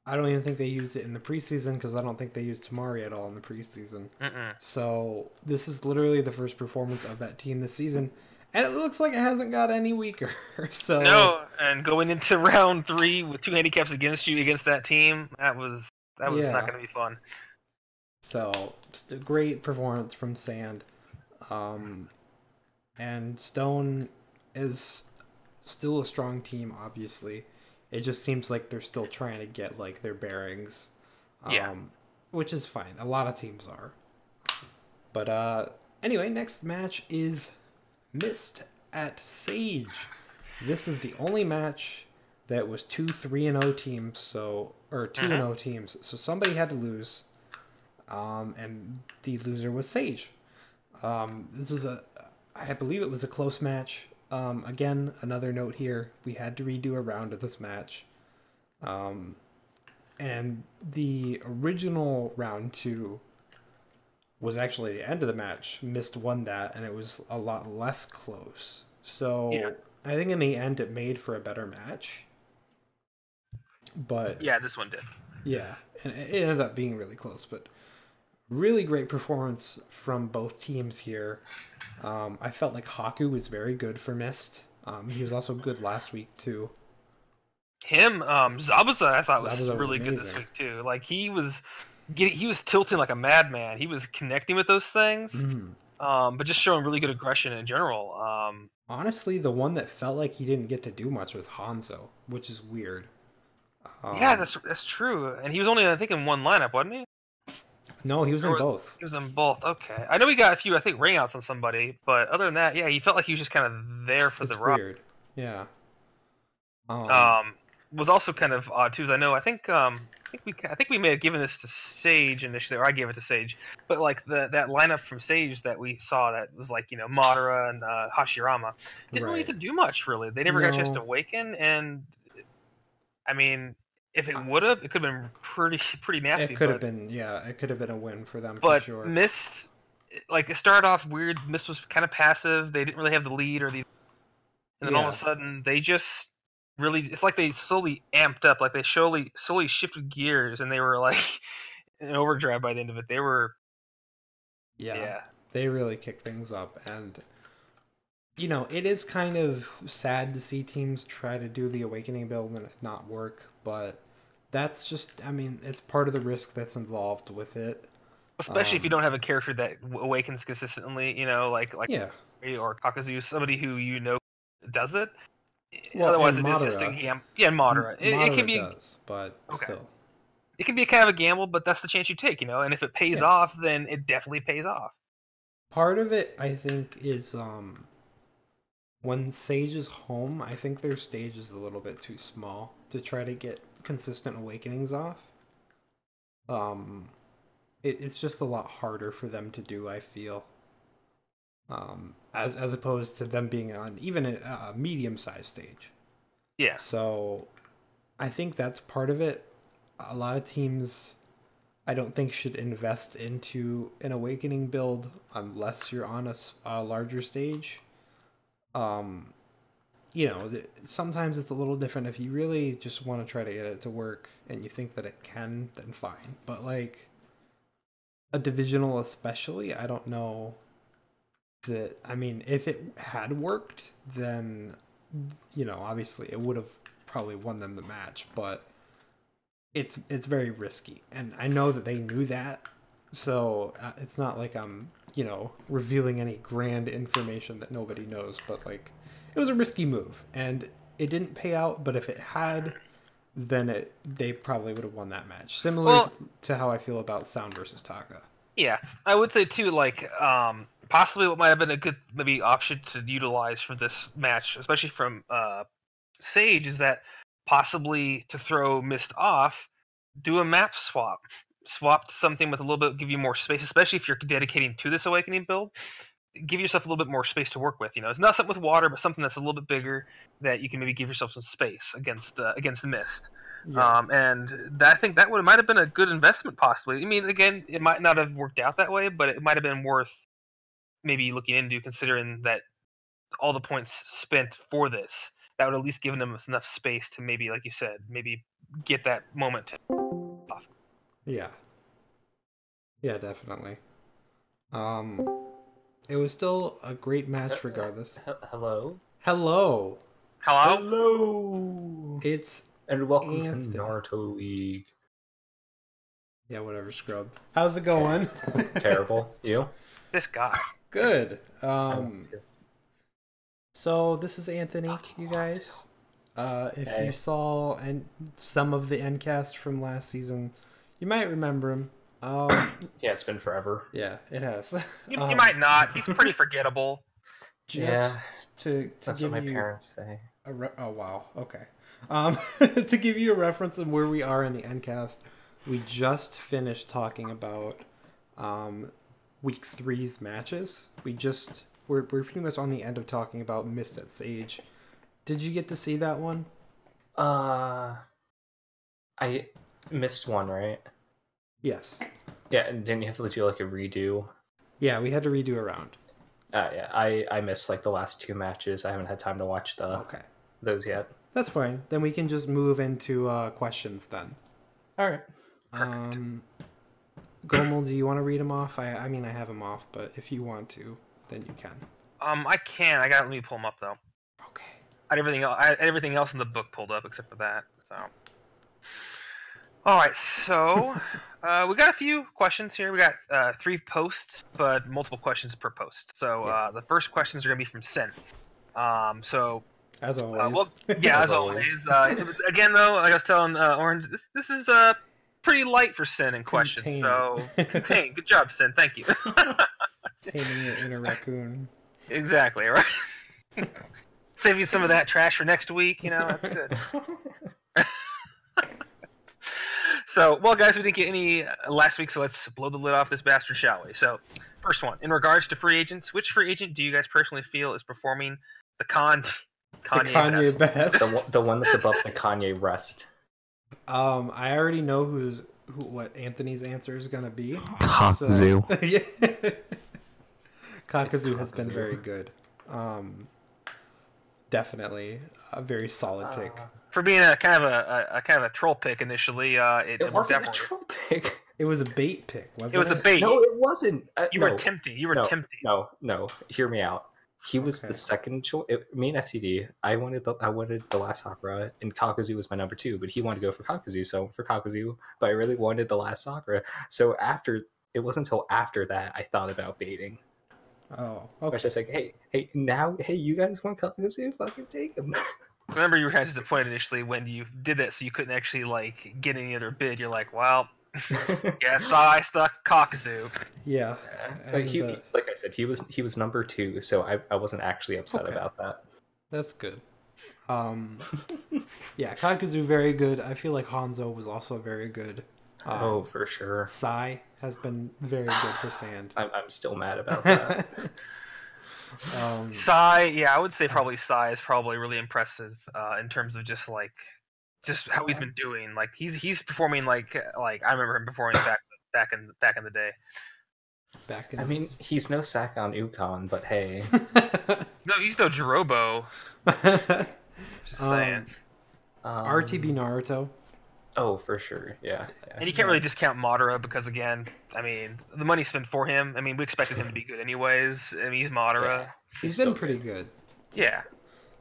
I don't even think they used it in the preseason because I don't think they used Tamari at all in the preseason. So this is literally the first performance of that team this season, and it looks like it hasn't got any weaker. So No, and going into round 3 with 2 handicaps against you against that team, that was not going to be fun. So just a great performance from Sand, and Stone is still a strong team. Obviously, it just seems like they're still trying to get like their bearings, which is fine. A lot of teams are. But anyway, next match is Mist at Sage. This is the only match that was 2 3-0 teams, or 2-0 teams. So somebody had to lose, and the loser was Sage. This is I believe it was a close match. Again, another note here: we had to redo a round of this match, and the original round 2 was actually the end of the match. Mist won that, and it was a lot less close. So I think in the end it made for a better match. But yeah, this one did. Yeah, and it ended up being really close, but really great performance from both teams here. I felt like Haku was very good for Mist. He was also good last week too. Zabuza I thought was Zabuza was really good amazing. this week too. Like he was tilting like a madman. He was connecting with those things, but just showing really good aggression in general. Honestly, the one that felt like he didn't get to do much was Hanzo, which is weird. Yeah, that's true. And he was only, I think, in one lineup, wasn't he? No, he was in both. He was in both. Okay, I know he got a few, I think, ringouts on somebody, but other than that, yeah, he felt like he was just kind of there for the ride. Weird. Yeah. Was also kind of odd too. As I think we may have given this to Sage initially, or I gave it to Sage. But like that lineup from Sage that we saw, that was like Madara and Hashirama, didn't really have to do much really. They never got a chance to awaken, and I mean, if it would have, it could have been pretty nasty. It could have been, it could have been a win for them but for sure. Mist, like it started off weird. Mist was kind of passive. They didn't really have the lead and then all of a sudden they just really, it's like they slowly amped up, like they slowly shifted gears, and they were like in overdrive by the end of it. They were they really kicked things up, and it is kind of sad to see teams try to do the awakening build and it not work, but that's just, it's part of the risk that's involved with it. Especially if you don't have a character that awakens consistently, like or Kakazu, somebody who does it. Well, otherwise, it Madara, is just a gamble. Yeah, Madara. It can be, but still, it can be a kind of a gamble, but that's the chance you take, And if it pays off, then it definitely pays off. Part of it, I think, is when Sage is home, I think their stage is a little bit too small to try to get consistent awakenings off. It's just a lot harder for them to do, I feel. As opposed to them being on even a medium-sized stage. Yeah. So, I think that's part of it. A lot of teams, I don't think, should invest into an awakening build unless you're on a larger stage. Sometimes it's a little different. If you really just want to try to get it to work and you think that it can, then fine. But like a divisional especially, I don't know that, if it had worked, then, obviously it would have probably won them the match, but it's very risky. And I know that they knew that, so it's not like I'm, revealing any grand information that nobody knows, but like, it was a risky move, and it didn't pay out, but if it had, then they probably would have won that match. Similar to how I feel about Sound versus Taka. Yeah, I would say too, like, possibly what might have been a good maybe option to utilize for this match, especially from Sage, is that possibly to throw Mist off, do a map swap. Swap to something with a little bit, give you more space, especially if you're dedicating to this Awakening build. Give yourself a little bit more space to work with. You know, it's not something with water, but something that's a little bit bigger that you can maybe give yourself some space against mist. Yeah. And that, I think that might have been a good investment, possibly. I mean, again, it might not have worked out that way, but it might have been worth maybe looking into, considering that all the points spent for this, that would at least given them enough space to maybe, like you said, maybe get that moment off. Yeah. Yeah, definitely. It was still a great match regardless. Hello? Hello. Hello? Hello! It's And welcome Anthony. to Naruto League. Yeah, whatever, scrub. How's it going? Terrible. You? This guy. Good. So this is Anthony, you guys. If Hey. you saw some of the endcast from last season, you might remember him. Yeah, it's been forever. Yeah, it has. You might not. He's pretty forgettable. Just Yeah, to That's give what my you parents say. oh wow, okay. To give you a reference of where we are in the endcast, we just finished talking about week 3's matches. We're pretty much on the end of talking about Mist at Sage. Did you get to see that one? I missed one, right? Yes. Yeah, and didn't you have to do like a redo? Yeah, we had to redo a round. Yeah, I missed like the last 2 matches. I haven't had time to watch Okay. those yet. That's fine. Then we can just move into questions then. All right. Gomel, do you want to read them off? I mean, I have them off, but if you want to, then you can. I can. Let me pull him up though. Okay. I had everything else in the book pulled up except for that. So. All right, so we got a few questions here. We got 3 posts, but multiple questions per post. So the first questions are gonna be from Sin. So As always. well, yeah, as always. Again, though, like I was telling Orange, this is pretty light for Sin in questions. Contained. So contained. Good job, Sin. Thank you. Taming your inner raccoon. Exactly. Right. Save you some of that trash for next week. You know, that's good. So, well, guys, we didn't get any last week, so let's blow the lid off this bastard, shall we? So, first one. In regards to free agents, which free agent do you guys personally feel is performing the Kanye best. The one that's above the Kanye rest. I already know what Anthony's answer is gonna be. Kakuzu. So, yeah. Kakuzu has Kakuzu. been very good. Definitely a very solid pick. For being a kind of a troll pick initially, it was wasn't definitely a troll pick. It was a bait pick, wasn't it? it was a bait. No, it wasn't. You were tempting. You were tempting. No. Hear me out. He was the second choice. Me and FTD. I wanted the last Sakura, and Kakuzu was my number 2. But he wanted to go for Kakuzu, so for Kakuzu. But I really wanted the last Sakura. So it wasn't until after that I thought about baiting. Oh, I okay. was just like, hey, you guys want Kakuzu? Fucking take him. I remember you were kind of disappointed initially when you did that, so you couldn't actually like get any other bid. You're like, well, guess I stuck Kakuzu. Yeah. Like, And, like I said, he was number 2, so I wasn't actually upset about that. that's good. Yeah, Kakuzu very good. I feel like Hanzo was also very good. Oh, for sure. Sai has been very good for Sand. I'm still mad about that. Sai, yeah, I would say probably Sai is probably really impressive in terms of just how he's been doing. Like he's performing like I remember him performing back in the day. Back in I mean, he's no Sakon Ukon, but hey. No, he's no Jirobo. Just saying. RTB Naruto. Oh, for sure, yeah. And you can't really discount Madara because, again, I mean, the money spent for him. I mean, we expected him to be good anyways. I mean, he's Madara. Yeah, He's still been pretty good. Yeah.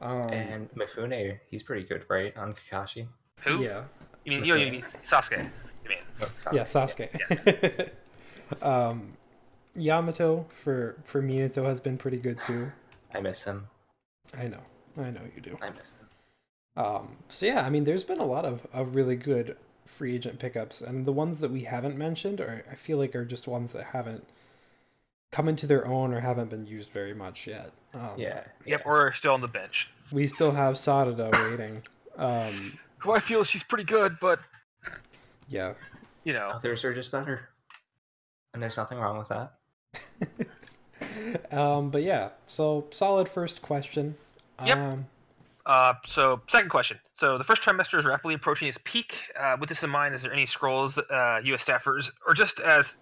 And Mifune, he's pretty good, right, on Kakashi? Who? Yeah. You mean Sasuke? You mean? Oh, Sasuke. Yeah, Sasuke. Yes. Yamato for Minato has been pretty good too. I miss him. I know you do. I miss him. So yeah, I mean, there's been a lot of really good free agent pickups, and the ones that we haven't mentioned I feel like are just ones that haven't come into their own or haven't been used very much yet. Yep, we're still on the bench. We still have Sarada waiting. Who I feel she's pretty good, but Yeah. You know. Others are just better, and there's nothing wrong with that. But yeah, so solid first question. Yep. So second question. So the first trimester is rapidly approaching its peak. With this in mind, is there any scrolls, U.S. staffers, or just as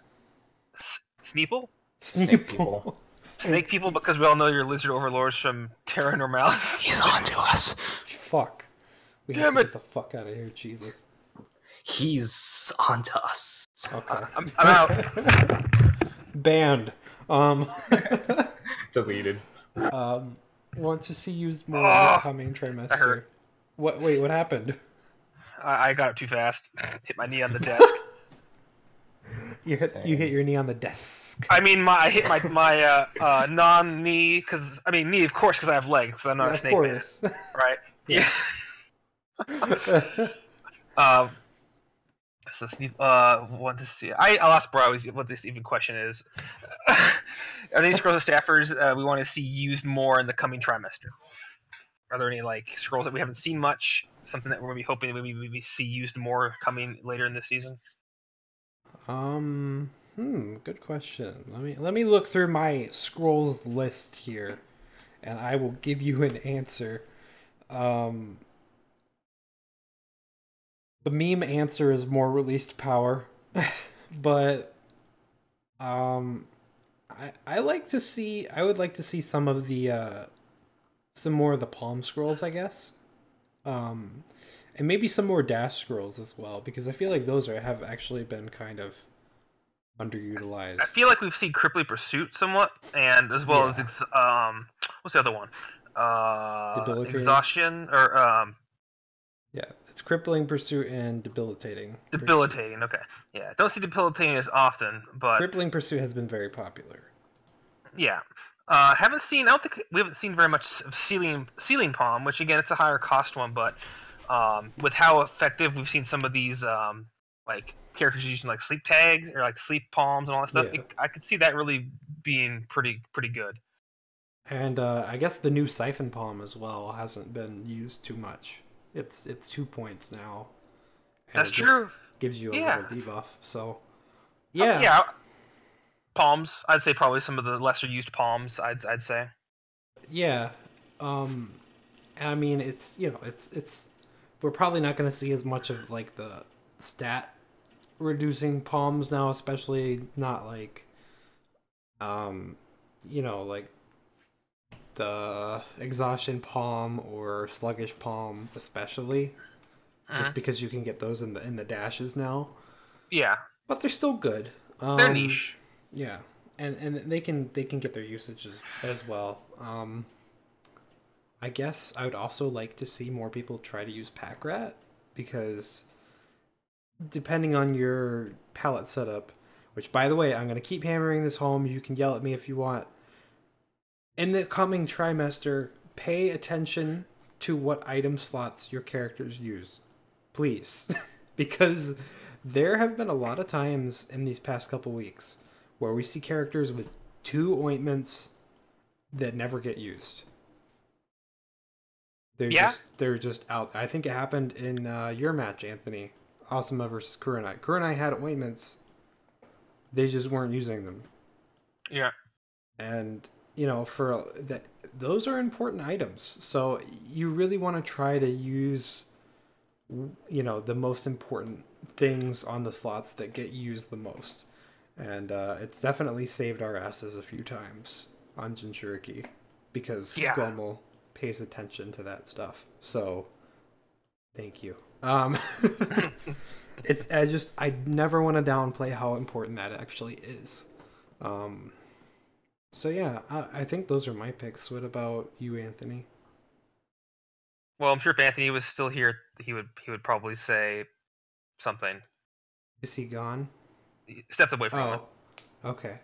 Sneeple? Snake people. Snake people, because we all know you're lizard overlords from Terra Normalis. He's on to us. Fuck. We Damn have to it. get the fuck out of here, Jesus. He's on to us. Okay. I'm out. Banned. Deleted. Want to see used more in the coming trimester. That hurt. What? Wait, what happened? I got up too fast. Hit my knee on the desk. You hit your knee on the desk. I mean, I hit my non-knee, because, I mean, knee, of course, because I have legs, because I'm not a snake man. Right? Yeah. So Steve, want to see. I'll ask Bro what this even question is. Are there any scrolls of staffers we want to see used more in the coming trimester? Are there any like scrolls that we haven't seen much? Something that we're gonna be hoping that we see used more coming later in this season? Good question. Let me look through my scrolls list here, and I will give you an answer. The meme answer is more released power, but I like to see. I would like to see some of the some more of the palm scrolls, I guess, and maybe some more dash scrolls as well, because I feel like those have actually been kind of underutilized. I feel like we've seen Crippling Pursuit somewhat, and as well as what's the other one? Debilitating. Exhaustion or Yeah, it's Crippling Pursuit and Debilitating. Debilitating. Okay, yeah, don't see Debilitating as often, but Crippling Pursuit has been very popular. Yeah. Haven't seen. I don't think we haven't seen very much of ceiling palm, which again it's a higher cost one, but with how effective we've seen some of these like characters using like sleep tags or like sleep palms and all that stuff, Yeah. I could see that really being pretty good. And I guess the new Siphon Palm as well hasn't been used too much. It's 2 points now. And That's true. Gives you a Yeah. little debuff. So yeah. Yeah. Palms, I'd say probably some of the lesser used palms. I'd say. Yeah. I mean, it's we're probably not going to see as much of like the stat reducing palms now, especially not like like the exhaustion palm or sluggish palm, especially just because you can get those in the dashes now. Yeah, but they're still good. They're niche. Yeah, and they can get their usages as well. I guess I would also like to see more people try to use Pack Rat, because depending on your palette setup, which by the way, I'm going to keep hammering this home. You can yell at me if you want. In the coming trimester, pay attention to what item slots your characters use. Please. Because there have been a lot of times in these past couple weeks where we see characters with 2 ointments that never get used. They're just out. I think it happened in your match, Anthony. Asuma versus Kurenai. Kurenai had ointments. They just weren't using them. Yeah. And for that, those are important items. So you really want to try to use the most important things on the slots that get used the most. And it's definitely saved our asses a few times on Jinchuriki, because Gomo pays attention to that stuff. So thank you. I never want to downplay how important that actually is. So yeah, I think those are my picks. What about you, Anthony? Well, I'm sure if Anthony was still here, he would probably say something. Is he gone? He stepped away from it. Okay.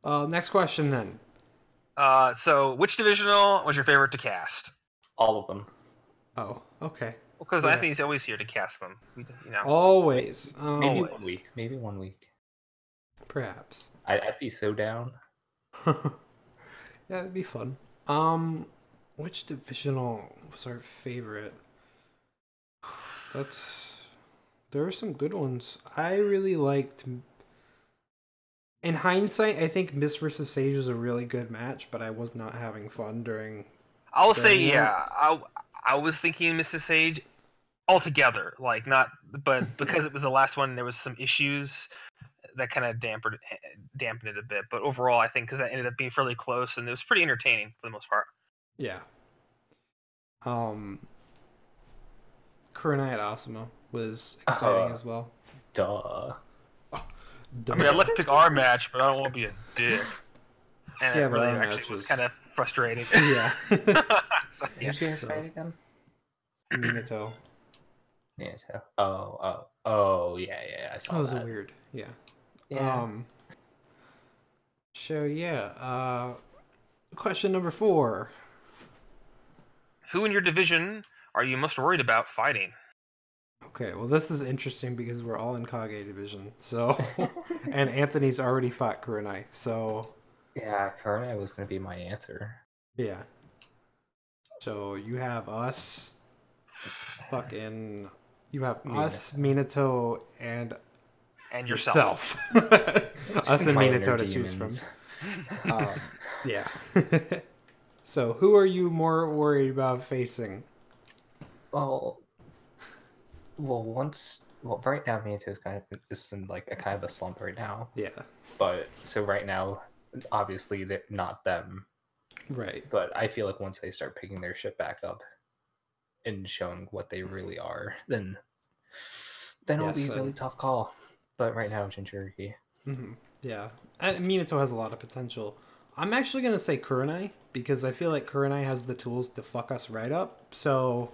Next question then. So which divisional was your favorite to cast? All of them. Oh, okay. Because Anthony's always here to cast them. Always. Maybe 1 week. Maybe 1 week. Perhaps. I'd be so down. Yeah, it'd be fun. Which divisional was our favorite? That's There are some good ones. I really liked. In hindsight, I think Mist versus Sage was a really good match, but I was not having fun during. I'll say, during yeah. that. I was thinking Mrs. Sage altogether, like not, but because it was the last one, there was some issues that kind of dampened it a bit. But overall, I think because that ended up being fairly close and it was pretty entertaining for the most part. Yeah. Kurenai at Asuma was exciting as well. Duh. I mean, I'd like to pick our match, but I don't want to be a dick. And Yeah, it really but our actually match was was- kind of frustrating. Yeah. So, yeah. Who'd you guys so- fight again? Minato. Yeah. Oh, yeah. I saw That was that. weird. Yeah. Yeah. So yeah. Question number 4. Who in your division are you most worried about fighting? Okay, well this is interesting because we're all in Kage division. So, and Anthony's already fought Kurenai. So Yeah, Karna was gonna be my answer. yeah. So you have us. You have us, Minato, and And yourself. us and My Minato inner to choose from. demons. Yeah. So who are you more worried about facing? Well, right now Minato is in like a kind of a slump right now. Yeah. But so right now, obviously they're not them. Right. But I feel like once they start picking their shit back up and showing what they really are, then it'll be a really tough call. But right now, Jinchuriki. Mm-hmm. Yeah. Minato has a lot of potential. I'm actually going to say Kurenai because I feel like Kurenai has the tools to fuck us right up. So,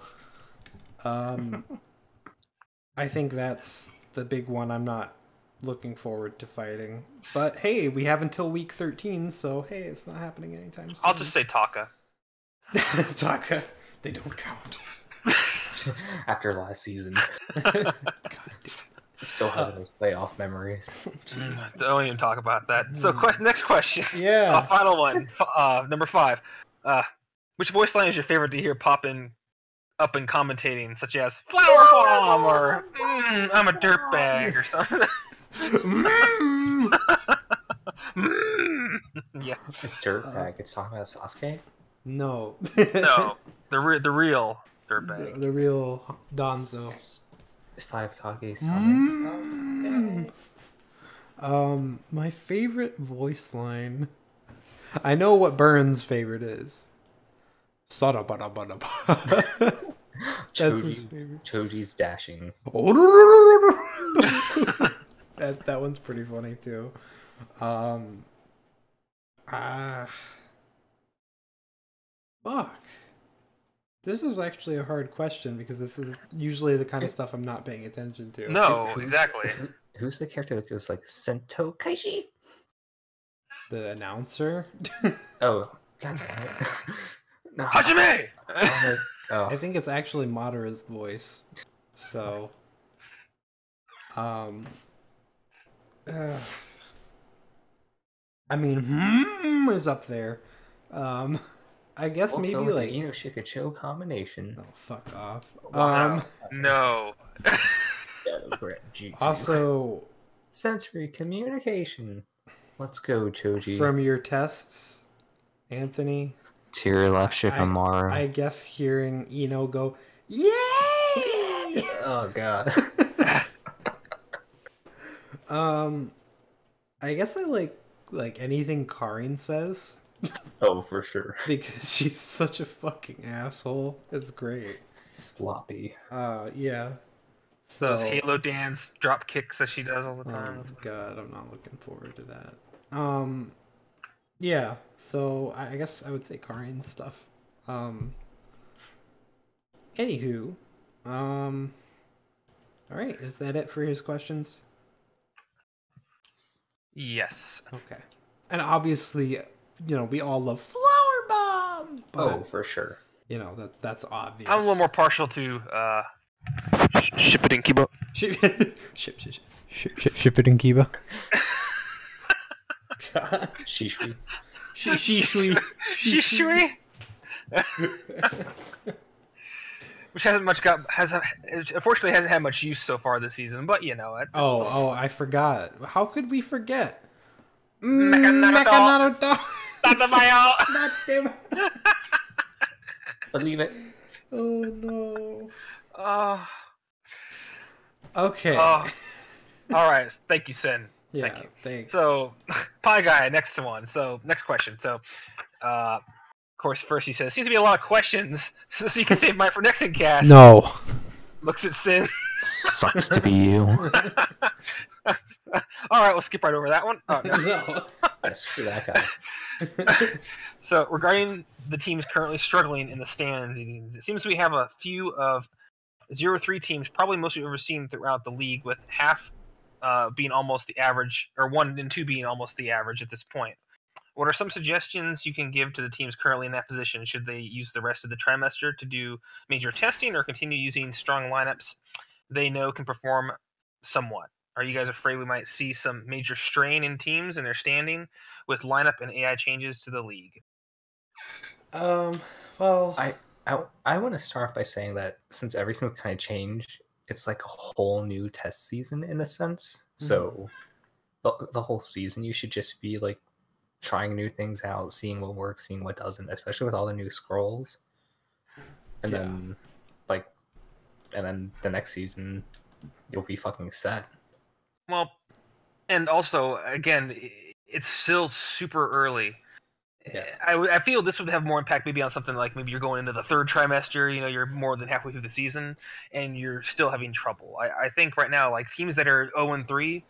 I think that's the big one I'm not looking forward to fighting. But hey, we have until week 13, so hey, it's not happening anytime soon. I'll just say Taka. Taka. They don't count. After last season, God still having those playoff memories. Don't even talk about that. So, next question. Yeah. Final one. Number 5. Which voice line is your favorite to hear popping up in commentating, such as "Flower Bomb" or "I'm a dirtbag" or something? Yeah. Dirtbag. It's talking about Sasuke. No. No, the real dirtbag. The real Danzo. 5 Kage summons. My favorite voice line. I know what Burns' favorite is. Sada-bada-bada-ba. That's his favorite. Choji's dashing. That one's pretty funny too. Fuck. This is actually a hard question because this is usually the kind of stuff I'm not paying attention to. No, exactly. Who's the character that goes like Sento Kaishi? The announcer? Oh, god damn it. No. Hajime! I think it's actually Madara's voice. So, I mean, is up there. I guess We'll maybe go with like the Ino Shikacho combination. oh fuck off. No. Also, sensory communication. Let's go, Choji. from your tests, Anthony, Tear left Shikamaru. I guess hearing Ino go, yay! Oh god. I guess I like anything Karin says Oh, for sure. because she's such a fucking asshole. It's great. Sloppy. Yeah. So, Those Halo dance drop kicks that she does all the time. oh god, I'm not looking forward to that. Yeah. So I guess I would say Karin stuff. Anywho, all right. Is that it for his questions? Yes. Okay. And obviously, we all love Flower Bomb. But, Oh, for sure. that's obvious. I'm a little more partial to Ship It in Kiba. Ship it in Kiba. Shishui. Shishui. Shishui. which hasn't much unfortunately hasn't had much use so far this season. But you know, I forgot. How could we forget? Naruto. Naruto. Believe it. Oh no. Uh, Okay. all right. Thank you, Sin. Yeah. Thank you. Thanks. So, Pie Guy, next one. So, next question. So, of course, first he says, seems to be a lot of questions, so you can save mine for next cast. No. Looks at Sin. Sucks to be you. All right, we'll skip right over that one. Oh, no. No. Yeah, screw that guy. So, regarding the teams currently struggling in the stands, it seems we have a few of 0-3 teams, probably most we've ever seen throughout the league, with half being almost the average, or 1 and 2 being almost the average at this point. What are some suggestions you can give to the teams currently in that position? Should they use the rest of the trimester to do major testing, or continue using strong lineups they know can perform somewhat? Are you guys afraid we might see some major strain in teams and their standing with lineup and AI changes to the league? Well, I want to start off by saying that since everything's kind of changed, it's like a whole new test season in a sense. So the whole season you should just be like trying new things out, seeing what works, seeing what doesn't, especially with all the new scrolls. And then the next season you'll be fucking set. Well, and also, again, it's still super early. Yeah. I feel this would have more impact maybe on something like maybe you're going into the third trimester, you know, you're more than halfway through the season, and you're still having trouble. I think right now, like, teams that are 0-3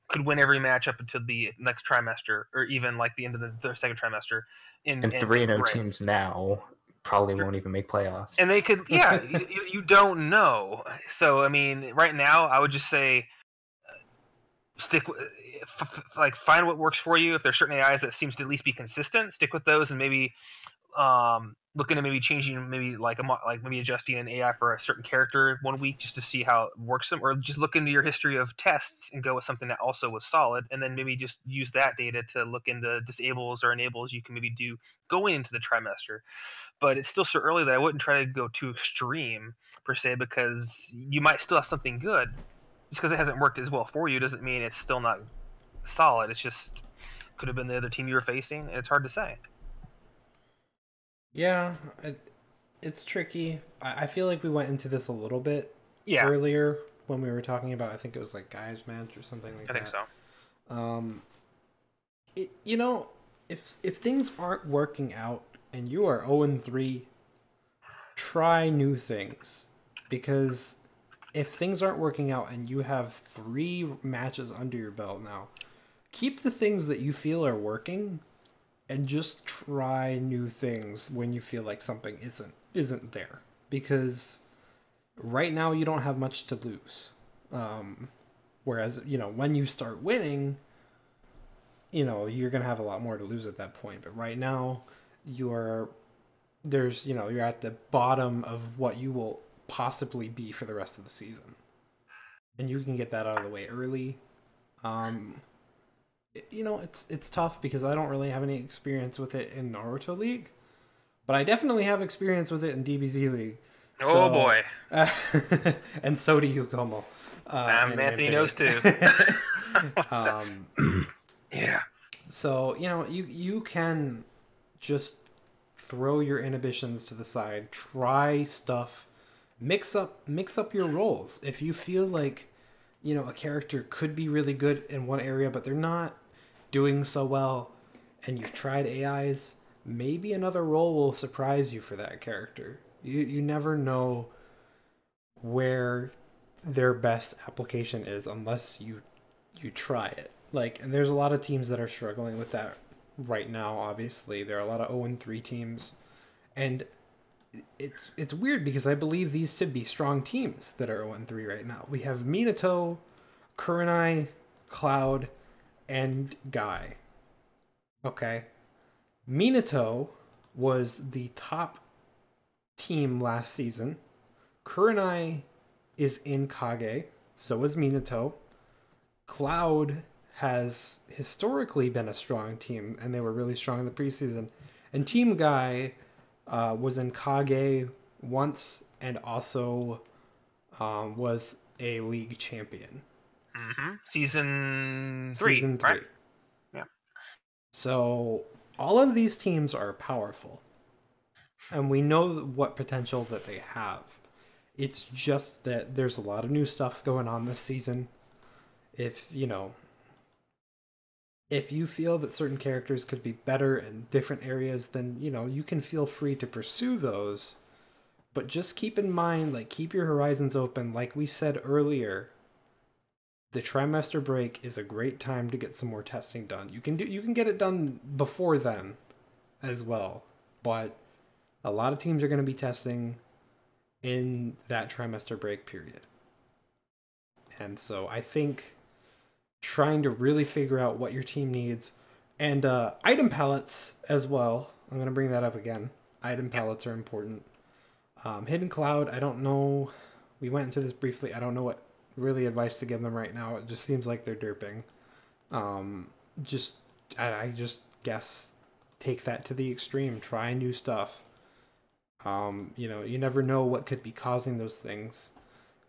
could win every match up until the next trimester, or even, like, the end of the second trimester. And 3-0 teams now probably won't even make playoffs. And they could, yeah, you don't know. So, I mean, right now, I would just say stick like find what works for you. If there's certain AIs that seems to at least be consistent, stick with those, and maybe look into maybe changing, maybe maybe adjusting an AI for a certain character 1 week just to see how it works them, or just look into your history of tests and go with something that also was solid, and then maybe just use that data to look into disables or enables you can maybe do going into the trimester. But it's still so early that I wouldn't try to go too extreme per se, because you might still have something good. Just because it hasn't worked as well for you doesn't mean it's still not solid. It's just could have been the other team you were facing, and it's hard to say. Yeah, it's tricky. I feel like we went into this a little bit earlier when we were talking about, I think it was like Guy's match or something like that. I think so. You know, if things aren't working out and you are 0-3, try new things. Because if things aren't working out and you have 3 matches under your belt now, keep the things that you feel are working and just try new things when you feel like something isn't there. Because right now you don't have much to lose. Whereas, you know, when you start winning, you know, you're going to have a lot more to lose at that point. But right now, you're at the bottom of what you will possibly be for the rest of the season. And you can get that out of the way early. You know, it's tough because I don't really have any experience with it in Naruto League. But I definitely have experience with it in DBZ League. Oh, boy. And so do you, Como. Anthony knows too. Yeah. So, you know, you can just throw your inhibitions to the side, try stuff, mix up your roles. If you feel like, you know, a character could be really good in one area, but they're not doing so well, and you've tried AIs, maybe another role will surprise you for that character. You never know where their best application is unless you try it. Like, and there's a lot of teams that are struggling with that right now, obviously. There are a lot of 0-3 teams. And it's weird because I believe these to be strong teams that are 0-3 right now. We have Minato, Kurenai, Cloud, and Guy. Okay. Minato was the top team last season. Kurenai is in Kage. So is Minato. Cloud has historically been a strong team, and they were really strong in the preseason. And Team Guy was in Kage once and also was a league champion. Season 3. Season 3. Right? Yeah. So all of these teams are powerful, and we know what potential that they have. It's just that there's a lot of new stuff going on this season. If you feel that certain characters could be better in different areas, then you can feel free to pursue those. But just keep in mind, like, keep your horizons open. Like we said earlier, the trimester break is a great time to get some more testing done. You can get it done before then as well. But a lot of teams are going to be testing in that trimester break period. And so I think trying to really figure out what your team needs, and item palettes as well. I'm going to bring that up again. Item palettes are important. Hidden Cloud, I don't know. We went into this briefly. I don't know what really advice to give them right now. It just seems like they're derping. I just guess take that to the extreme. Try new stuff. You never know what could be causing those things.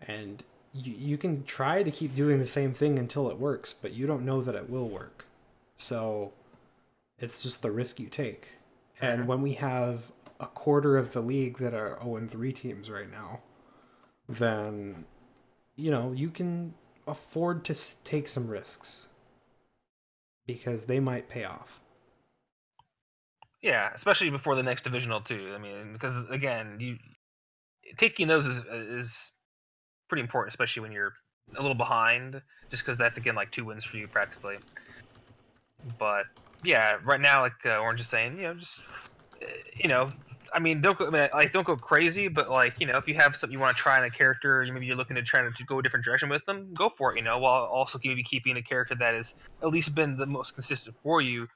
And you can try to keep doing the same thing until it works, but you don't know that it will work. So it's just the risk you take. And when we have a quarter of the league that are 0-3 teams right now, then you can afford to take some risks because they might pay off. Yeah, especially before the next divisional too. I mean, because again, taking those is pretty important, especially when you're a little behind, just because that's again like 2 wins for you practically. But yeah, right now, like Orange is saying, I mean, don't go crazy, but if you have something you want to try in a character, maybe you're looking to try to go a different direction with them, go for it. While also maybe keeping a character that has at least been the most consistent for you.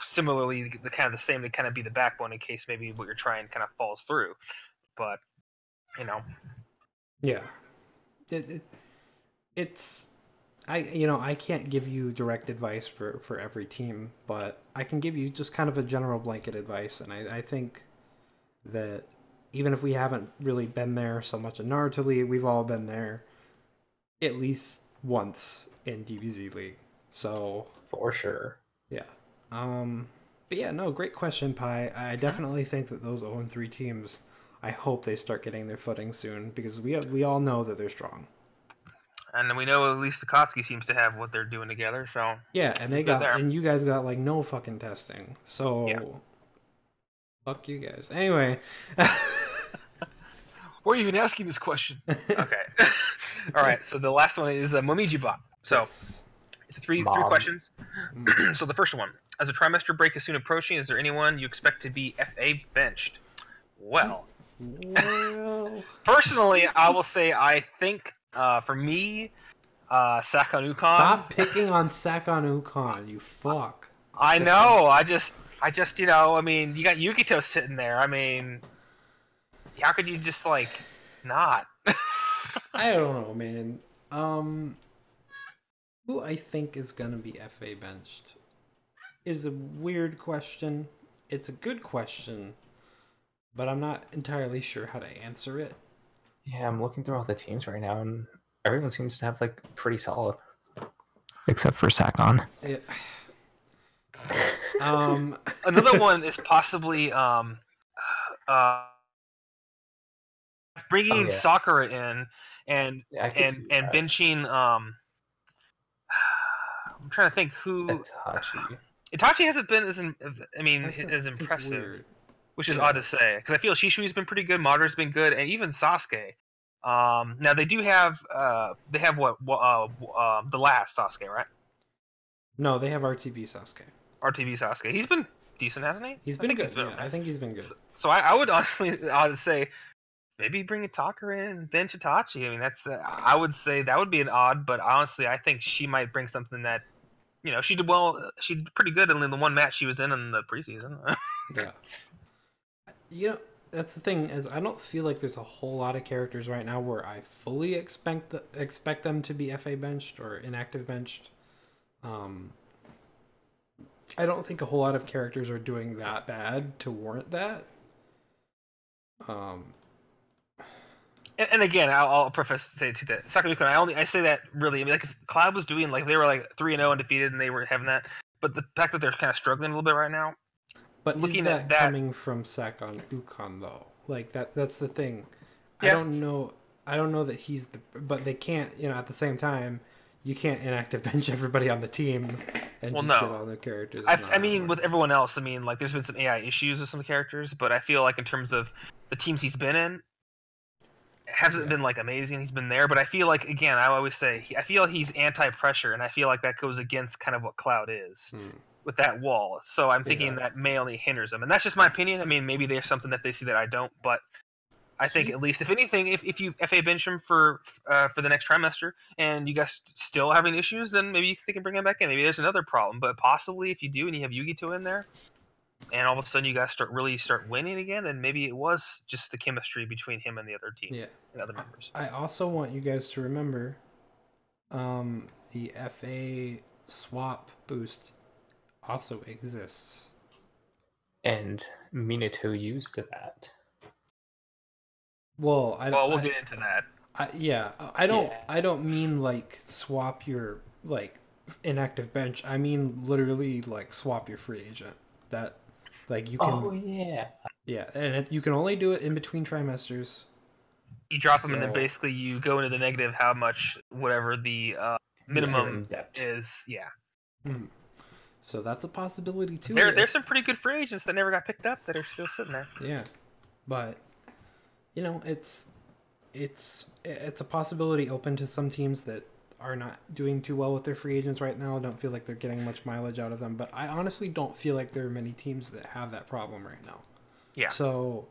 Similarly, the same to kind of be the backbone in case maybe what you're trying kind of falls through. But yeah, it's I can't give you direct advice for every team, but I can give you just kind of a general blanket advice. And I think that even if we haven't really been there so much in Naruto League, we've all been there at least once in DBZ League. So for sure. Yeah. But yeah, no, great question, Pi. I definitely think that those 0-3 teams, I hope they start getting their footing soon, because we all know that they're strong. And then we know at least Akatsuki seems to have what they're doing together, so yeah, and and you guys got like no fucking testing, so fuck you guys. Anyway, why are you even asking this question? Okay, all right. So the last one is Momiji Bot. So it's three questions. So the first one: as a trimester break is soon approaching, is there anyone you expect to be FA benched? Well, personally, I will say I think. For me, Sakon Ukon. Stop picking on Sakon Ukon, you fuck. I know. I just, I mean, you got Yukito sitting there. I mean, how could you just not? I don't know, man. Who I think is gonna be FA benched is a weird question. It's a good question, but I'm not entirely sure how to answer it. Yeah, I'm looking through all the teams right now, and everyone seems to have pretty solid, except for Sakon. Another one is possibly bringing Sakura in and benching. I'm trying to think who. Itachi hasn't been as impressive. Which is odd to say, because I feel Shishui's been pretty good, Madara's been good, and even Sasuke. Now they do have the last Sasuke, right? No, they have RTB Sasuke. He's been decent, hasn't he? He's been good. I think he's been good. So I would honestly, say maybe bring Itachi in and bench Itachi. I mean, that's I would say that would be an odd, but honestly, I think she might bring something that she did well. She did pretty good in the one match she was in the preseason. Yeah. That's the thing, is I don't feel like there's a whole lot of characters right now where I fully expect them to be FA benched or inactive benched. I don't think a whole lot of characters are doing that bad to warrant that. And again, I'll preface say to that Sakanuka. I say that really. I mean, like if Cloud was doing like they were like 3-0 undefeated and they were having that, but the fact that they're kind of struggling a little bit right now. But looking is that at that coming from Sakon Ukon though? Like that's the thing. Yeah. I don't know that he's the. But they can't. At the same time, you can't inactive bench everybody on the team and get all their characters. I mean, with everyone else, I mean, like there's been some AI issues with some characters, but I feel like in terms of the teams he's been in, it hasn't been like amazing. He's been there, but I feel like again, I always say I feel he's anti-pressure, and I feel like that goes against kind of what Cloud is. With that wall, so I'm thinking that may only hinders them, and that's just my opinion. I mean, maybe there's something that they see that I don't, but I think at least if anything, if you FA bench him for the next trimester, and you guys still having issues, then maybe they can bring him back in. Maybe there's another problem, but possibly if you do and you have Yugito in there, and all of a sudden you guys start winning again, then maybe it was just the chemistry between him and the other team, and other members. I also want you guys to remember, the FA swap boost also exists. And Minato used that. Well, we'll get into that. I don't mean like swap your like inactive bench. I mean literally like swap your free agent. That like you can. Oh yeah. Yeah, and you can only do it in between trimesters. You drop them, and then basically you go into the negative. How much, whatever the minimum is. Yeah. So that's a possibility too. There's some pretty good free agents that never got picked up that are still sitting there. Yeah, but it's a possibility open to some teams that are not doing too well with their free agents right now. Don't feel like they're getting much mileage out of them. But I honestly don't feel like there are many teams that have that problem right now. Yeah. So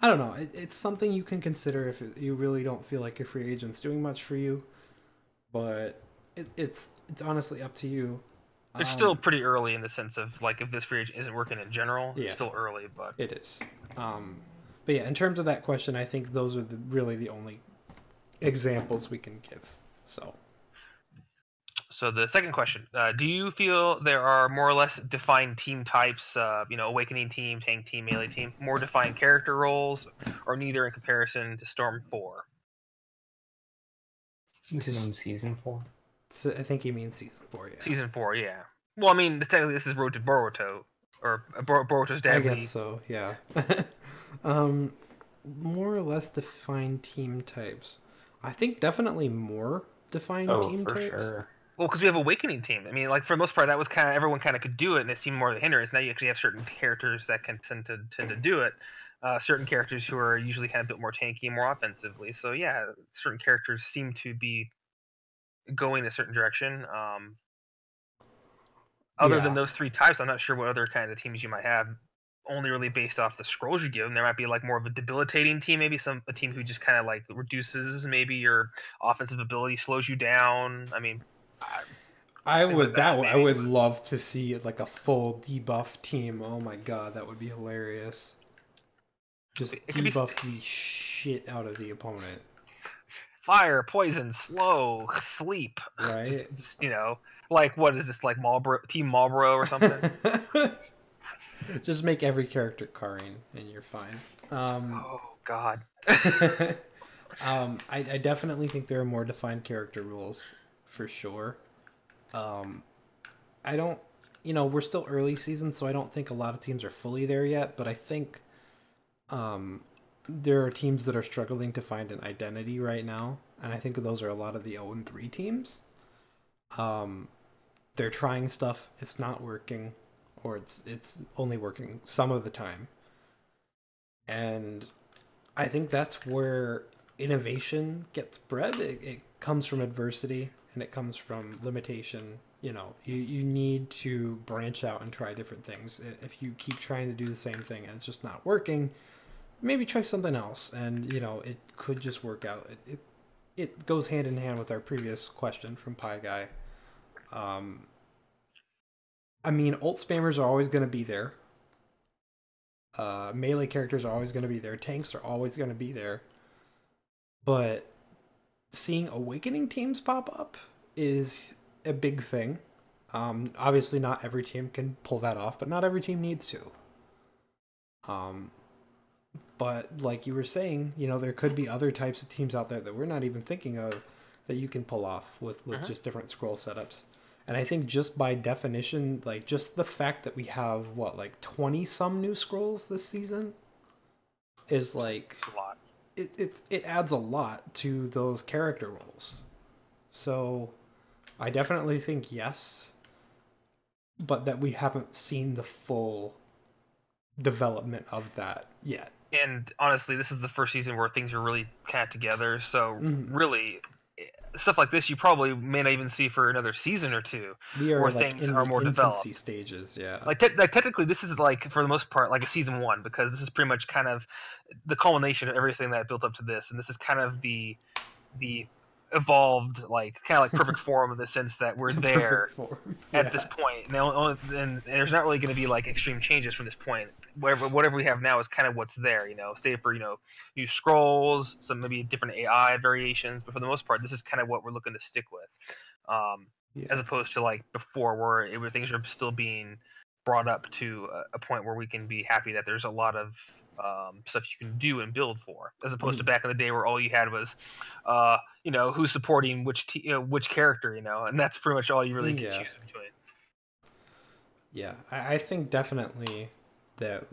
I don't know. It's something you can consider if you really don't feel like your free agent's doing much for you. But it's honestly up to you. It's still pretty early in the sense of like if this free agent isn't working in general, it's still early, but it is. But yeah, in terms of that question, I think those are really the only examples we can give. So the second question: do you feel there are more or less defined team types? Awakening team, tank team, melee team, more defined character roles, or neither in comparison to Storm 4? This is in season 4. So I think you mean season 4, yeah. Season 4, yeah. Well, I mean, technically this is Road to Boruto, or Boruto's dad. I guess so, yeah. More or less defined team types. I think definitely more defined team types. Sure. Well, because we have Awakening team. I mean, like for the most part, that was kind of everyone kind of could do it, and it seemed more of a hindrance. Now you actually have certain characters that can tend to do it. Certain characters who are usually kind of a bit more tanky and more offensively. So yeah, certain characters seem to be going a certain direction. Other than those three types, I'm not sure what other kind of teams you might have. Only really based off the scrolls you give them. There might be like more of a debilitating team, maybe a team who just kind of like reduces maybe your offensive ability, slows you down. I mean, I would love to see like a full debuff team. Oh my god, that would be hilarious. Just debuff the shit out of the opponent. Fire, poison, slow, sleep. Right. Just, like what is this, like Team Marlboro or something? Just make every character Karin and you're fine. Oh god. I definitely think there are more defined character rules for sure. I don't, we're still early season, so I don't think a lot of teams are fully there yet, but I think there are teams that are struggling to find an identity right now, and I think those are a lot of the 0-3 teams. They're trying stuff, it's not working, or it's only working some of the time. And I think that's where innovation gets bred. It comes from adversity, and it comes from limitation. You need to branch out and try different things. If you keep trying to do the same thing and it's just not working, maybe try something else, and it could just work out. It goes hand in hand with our previous question from Pie Guy. I mean, ult spammers are always going to be there. Melee characters are always going to be there. Tanks are always going to be there. But seeing Awakening teams pop up is a big thing. Obviously, not every team can pull that off, but not every team needs to. But like you were saying, there could be other types of teams out there that we're not even thinking of that you can pull off with just different scroll setups. And I think just by definition, like just the fact that we have 20 some new scrolls this season is like A lot. it adds a lot to those character roles. So I definitely think yes, but that we haven't seen the full development of that yet. And honestly, this is the first season where things are really kind of together. So really, stuff like this you probably may not even see for another season or two, We are where like things in are the more infancy developed. stages, yeah. Like technically, this is like for the most part like a season 1, because this is pretty much kind of the culmination of everything that built up to this, and this is kind of the evolved, like kind of like perfect form in the sense that we're there at this point. Now, and there's not really going to be like extreme changes from this point. Whatever we have now is kind of what's there, save for new scrolls, some maybe different AI variations, but for the most part, this is kind of what we're looking to stick with, as opposed to like before, where things are still being brought up to a point where we can be happy that there's a lot of stuff you can do and build for, as opposed to back in the day where all you had was who's supporting which character, and that's pretty much all you really could choose between. Yeah, I think definitely that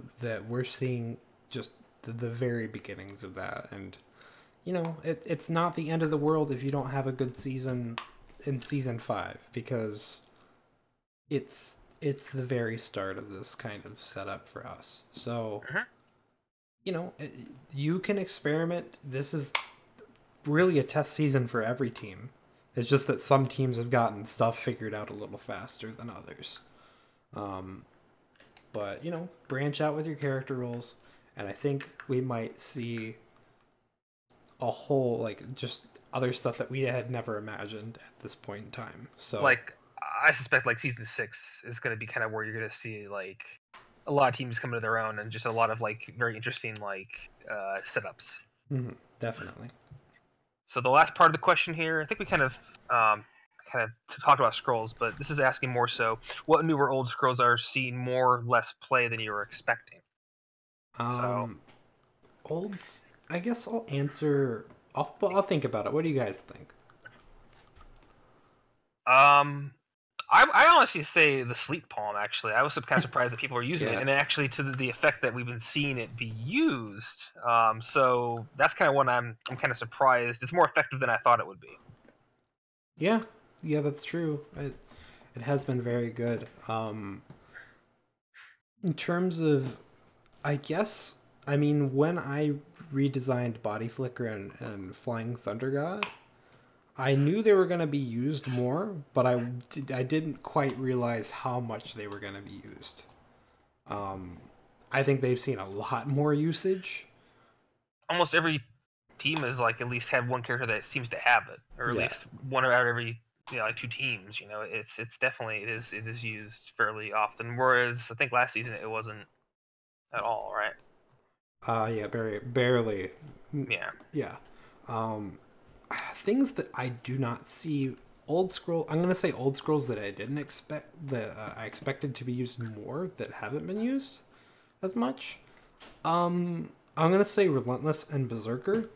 we're seeing just the very beginnings of that, and it's not the end of the world if you don't have a good season in season 5, because it's the very start of this kind of setup for us. So you can experiment. This is really a test season for every team. It's just that some teams have gotten stuff figured out a little faster than others. But branch out with your character roles, and I think we might see a whole just other stuff that we had never imagined at this point in time. So I suspect season 6 is going to be kind of where you're going to see a lot of teams coming to their own, and just a lot of very interesting setups. Definitely. So the last part of the question here, I think we kind of talked about scrolls, but this is asking more so, what new or old scrolls are seeing more or less play than you were expecting? Olds, I guess I'll answer. I'll think about it. What do you guys think? I honestly say the sleep palm. Actually, I was kind of surprised that people were using it, and actually to the effect that we've been seeing it be used. So that's kind of one I'm kind of surprised. It's more effective than I thought it would be. Yeah, that's true. It has been very good. In terms of, I guess, when I redesigned Body Flicker and Flying Thunder God, I knew they were going to be used more, but I didn't quite realize how much they were going to be used. I think they've seen a lot more usage. Almost every team has at least had one character that seems to have it, or at least one out of every 2 teams. It's definitely it is used fairly often. Whereas I think last season it wasn't at all, right? Yeah, barely. Yeah. Things that I do not see I'm gonna say old scrolls that I didn't expect, that I expected to be used more, that haven't been used as much. I'm gonna say Relentless and Berserker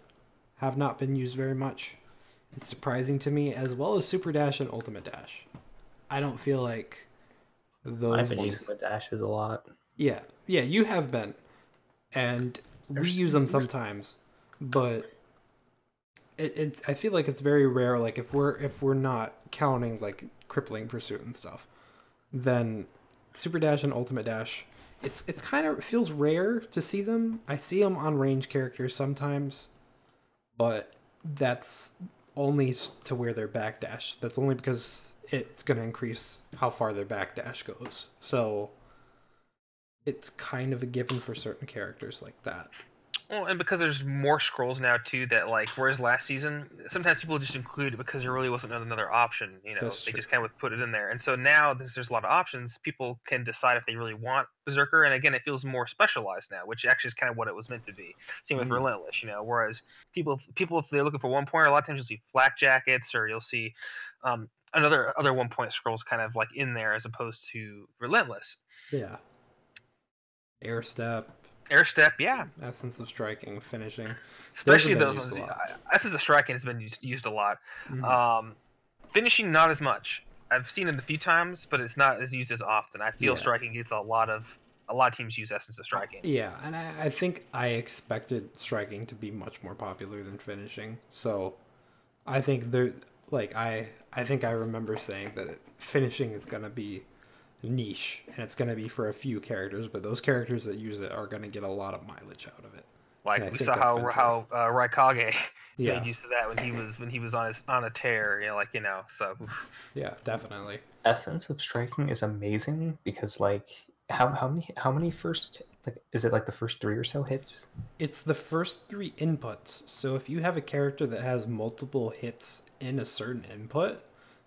have not been used very much. It's surprising to me, as well as Super Dash and Ultimate Dash. I don't feel like those I've been using the dashes a lot. Yeah, you have been, and we use them sometimes, but it's I feel like it's very rare. If we're not counting Crippling Pursuit and stuff, then Super Dash and Ultimate Dash, it feels rare to see them. I see them on range characters sometimes, but that's only to where their backdash. That's only because it's going to increase how far their backdash goes. So it's kind of a given for certain characters like that. Well, and because there's more scrolls now too, that whereas last season sometimes people just include it because there really wasn't another option. They just kind of put it in there, and so now there's a lot of options. People can decide if they really want Berserker, and again, it feels more specialized now, which actually is kind of what it was meant to be. Same with Relentless, whereas people if they're looking for 1 pointer, a lot of times you'll see flak jackets, or you'll see other 1 point scrolls kind of in there as opposed to Relentless. Yeah. Air Step. Air step, yeah. Essence of striking, finishing. Especially have been those used ones. a lot. Essence of striking has been used a lot. Mhm. Finishing, not as much. I've seen it a few times, but it's not as used as often. I feel Yeah. striking gets a lot of teams use essence of striking. Yeah, and I think I expected striking to be much more popular than finishing. So I think there, like I think I remember saying that finishing is gonna be niche and it's gonna be for a few characters, but those characters that use it are gonna get a lot of mileage out of it. And I Like we think saw that's been true. how Raikage Yeah. made use of that when he was on a tear. So. Yeah, definitely. Essence of striking is amazing because like how many first like is it like the first 3 or so hits? It's the first 3 inputs. So if you have a character that has multiple hits in a certain input,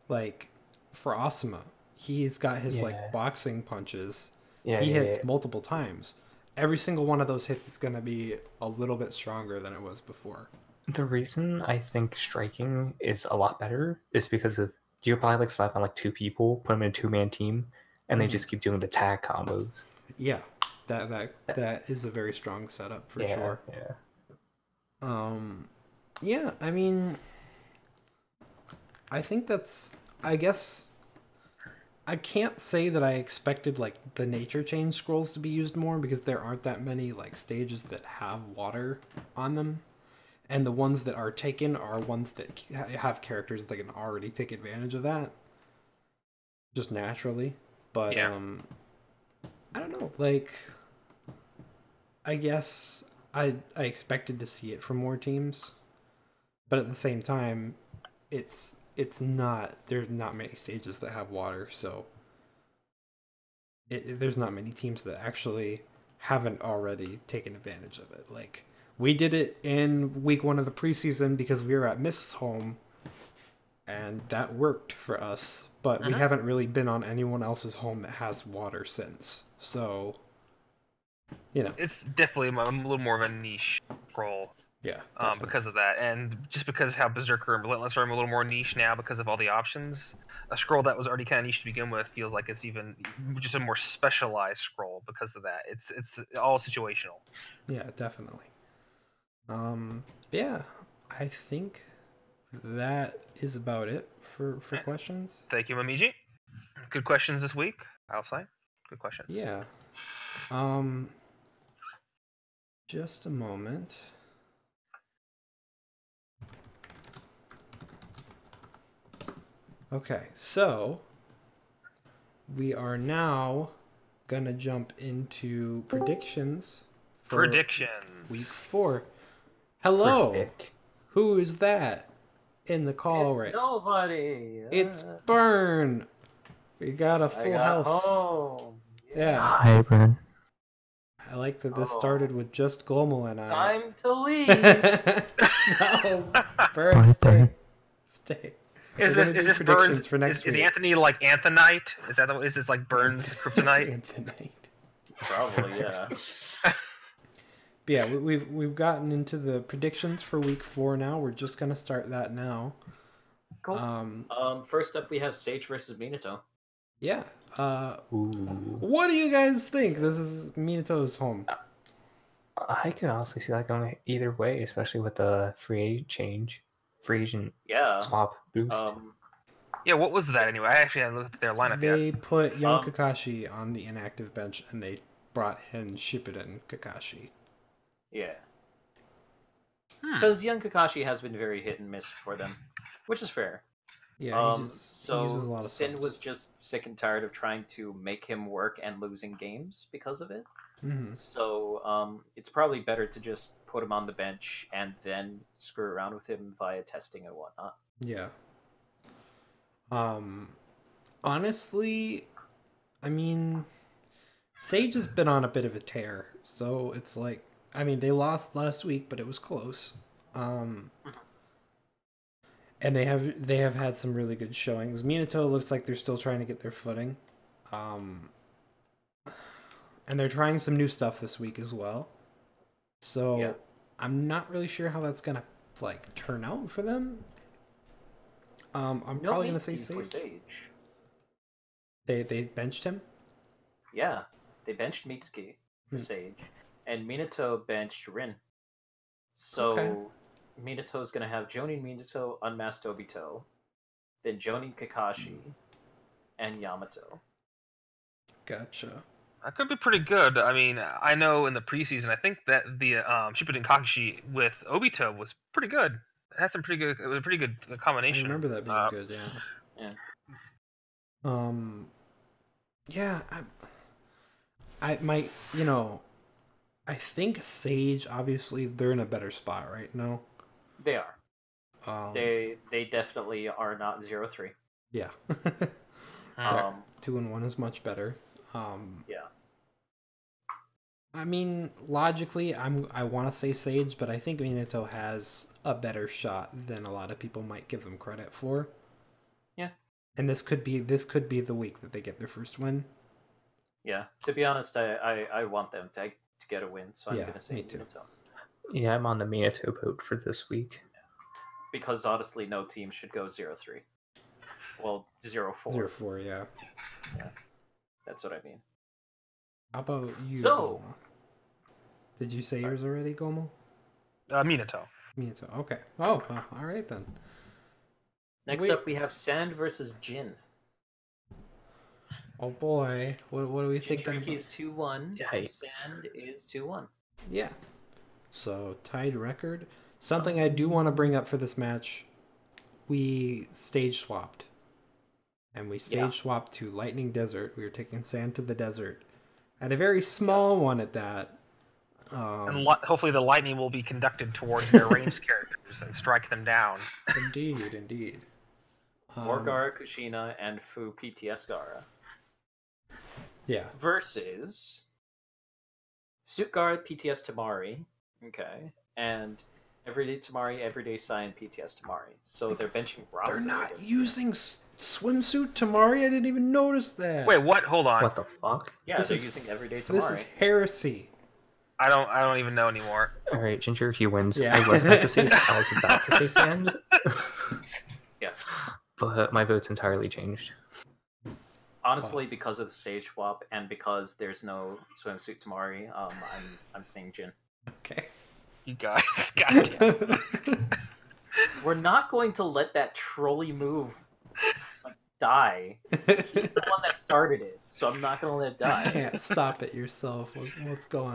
like for Asuma, he's got his like boxing punches. Yeah, He yeah, hits yeah. multiple times. Every single one of those hits is going to be a little bit stronger than it was before. The reason I think striking is a lot better is because of you could probably like slap on like 2 people, put them in a 2-man team, and they just keep doing the tag combos. Yeah, that is a very strong setup for sure. Yeah. Yeah, I mean, I think I guess I can't say that I expected like the nature change scrolls to be used more because there aren't that many like stages that have water on them. And the ones that are taken are ones that have characters that can already take advantage of that. Just naturally. But, Yeah. I don't know. Like, I guess I expected to see it from more teams. But at the same time, it's not, there's not many stages that have water. So, there's not many teams that actually haven't already taken advantage of it. Like, we did it in week 1 of the preseason because we were at Mist's home, and that worked for us. But we haven't really been on anyone else's home that has water since. So, It's definitely a little more of a niche scroll. Yeah. Because of that, and just because how Berserker and Relentless are a little more niche now because of all the options. A scroll that was already kind of niche to begin with feels like it's even just a more specialized scroll because of that. It's all situational. Yeah, definitely. Yeah, I think that is about it for questions. Thank you, Mamiji. Good questions this week, I'll say. Good questions. Yeah. Just a moment. Okay, so we are now gonna jump into predictions for week 4. Hello. Predict. Who is that in the call It's right? nobody. It's Burn. We got a full house. Home. Yeah. Hi, Bren. I like that this started with just Glomel and I. Time to leave. No, Burn, stay. Stay. Is this Burns? For next is week. Anthony like Anthonite? Is this like Burns kryptonite? Anthonite. Probably, yeah. But yeah, we've gotten into the predictions for week 4 now. We're just gonna start that now. Cool. First up, we have Sage versus Minato. Yeah. Ooh. What do you guys think? This is Minato's home. I can honestly see that going either way, especially with the free agent Yeah. swap boost. Yeah, what was that anyway? I actually haven't looked at their lineup yet. They put young Kakashi on the inactive bench, and they brought in Shippuden Kakashi. Yeah. Because young Kakashi has been very hit and miss for them, which is fair. Yeah, he uses a lot of Sin subs. was just sick and tired of trying to make him work and losing games because of it. Mhm. So it's probably better to just put him on the bench and then screw around with him via testing and whatnot. Yeah. Honestly, I mean, Sage has been on a bit of a tear, so it's like, I mean, they lost last week, but it was close. And they have had some really good showings. Minato looks like they're still trying to get their footing. And they're trying some new stuff this week as well. So Yeah. I'm not really sure how that's gonna like turn out for them. I'm probably gonna say for Sage. Sage. They benched him. Yeah, they benched Mitsuki for Sage, and Minato benched Rin. So Minato's gonna have Jonin Minato, Unmasked Obito, then Jonin Kakashi, and Yamato. Gotcha. That could be pretty good. I mean, I know in the preseason, I think that the Shippuden Kakashi with Obito was pretty good. It had some pretty good. It was a pretty good I combination. remember that being good. Yeah. Yeah. Yeah. I might. I think Sage. Obviously, they're in a better spot right now. They are. They definitely are not 0-3. Yeah. 2-1 is much better. Yeah. I mean, logically, I want to say Sage, but I think Minato has a better shot than a lot of people might give them credit for. Yeah. And this could be the week that they get their first win. Yeah. To be honest, I want them to get a win, so I'm gonna say me too. Minato. Yeah, I'm on the Minato boat for this week. Because honestly, no team should go 0-3. Well, 0-4. 0-4, yeah. Yeah. That's what I mean. How about you? So, Gomo? Did you say yours already, Gomo? Minato. Minato. Okay. Oh, well, all right then. Next up, we have Sand versus Jin. Oh boy, what are we thinking? Jinchuriki is 2-1. Yikes. Sand is 2-1. Yeah. So tied record. Something I do want to bring up for this match. We stage swapped. And we stage swapped to Lightning Desert. We were taking Sand to the desert. And a very small one at that. And hopefully the lightning will be conducted towards their ranged characters and strike them down. Indeed. War Gaara Kushina and Fu PTS Gaara. Yeah. Versus Suit Gaara PTS Tamari. Okay. And Everyday Tamari, Everyday Sai, PTS Tamari. So they're benching Rasa. They're not using swimsuit Tamari? I didn't even notice that. Wait, what? Hold on. What the fuck? Yeah, they're using Everyday Tamari. This is heresy. I don't even know anymore. All right, Jinchuriki wins. Yeah. I was about to say Sand. Yeah. But my vote's entirely changed. Honestly, because of the stage swap and because there's no swimsuit Tamari, I'm saying Jin. Okay. You guys, goddamn. We're not going to let that trolley move die. He's the one that started it, so I'm not going to let it die. You can't stop it yourself. What's going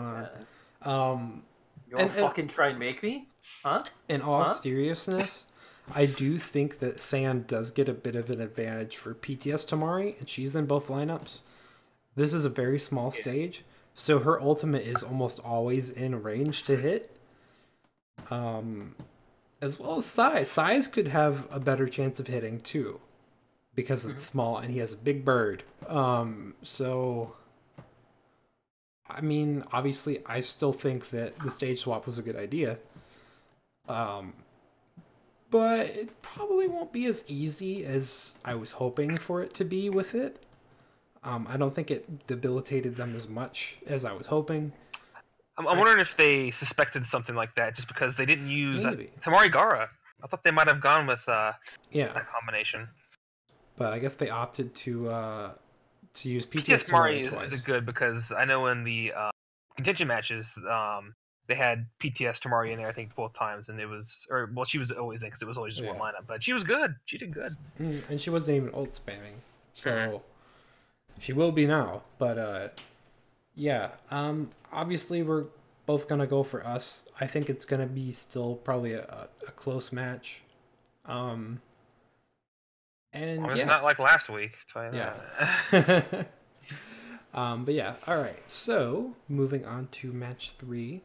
on? You want to fucking try and make me? Huh? In all seriousness, I do think that Sand does get a bit of an advantage for PTS Tamari, and she's in both lineups. This is a very small stage, so her ultimate is almost always in range to hit. As well as Sai. Sai's could have a better chance of hitting too, because it's small and he has a big bird. So, I mean, obviously, I still think that the stage swap was a good idea. But it probably won't be as easy as I was hoping for it to be with it. I don't think it debilitated them as much as I was hoping. I'm wondering if they suspected something like that just because they didn't use Maybe. Tamari Gaara. I thought they might have gone with that combination. But I guess they opted to use PTS PTS Tamari twice. is good because I know in the contention matches they had PTS Tamari in there, I think, both times, and it was, she was always in because it was always just one lineup. But she was good. She did good. And she wasn't even ult spamming, so she will be now. But obviously we're both gonna go for us. I think it's gonna be still probably a close match. And it's not like last week. I'll tell you that. But yeah, all right. So moving on to match 3.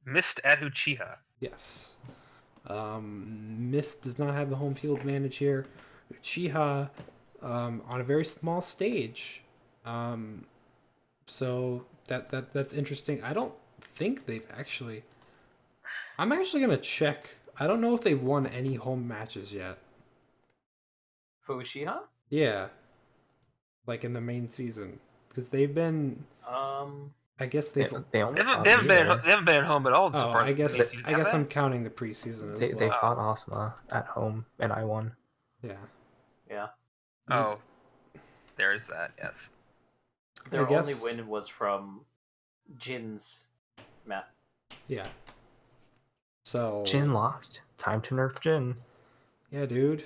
Mist at Uchiha. Yes. Mist does not have the home field advantage here. Uchiha on a very small stage. So that's interesting. I don't think they've actually... I'm actually going to check. I don't know if they've won any home matches yet. For Uchiha? Yeah. Like in the main season. Because they've been... I guess they haven't been at home at all. Oh, I guess I'm counting the preseason as well. They fought Asuma at home, and I won. Yeah. Yeah. Oh, there is that. Yes. Their only win was from Jin's map. Yeah. So Jin lost. Time to nerf Jin. yeah, dude.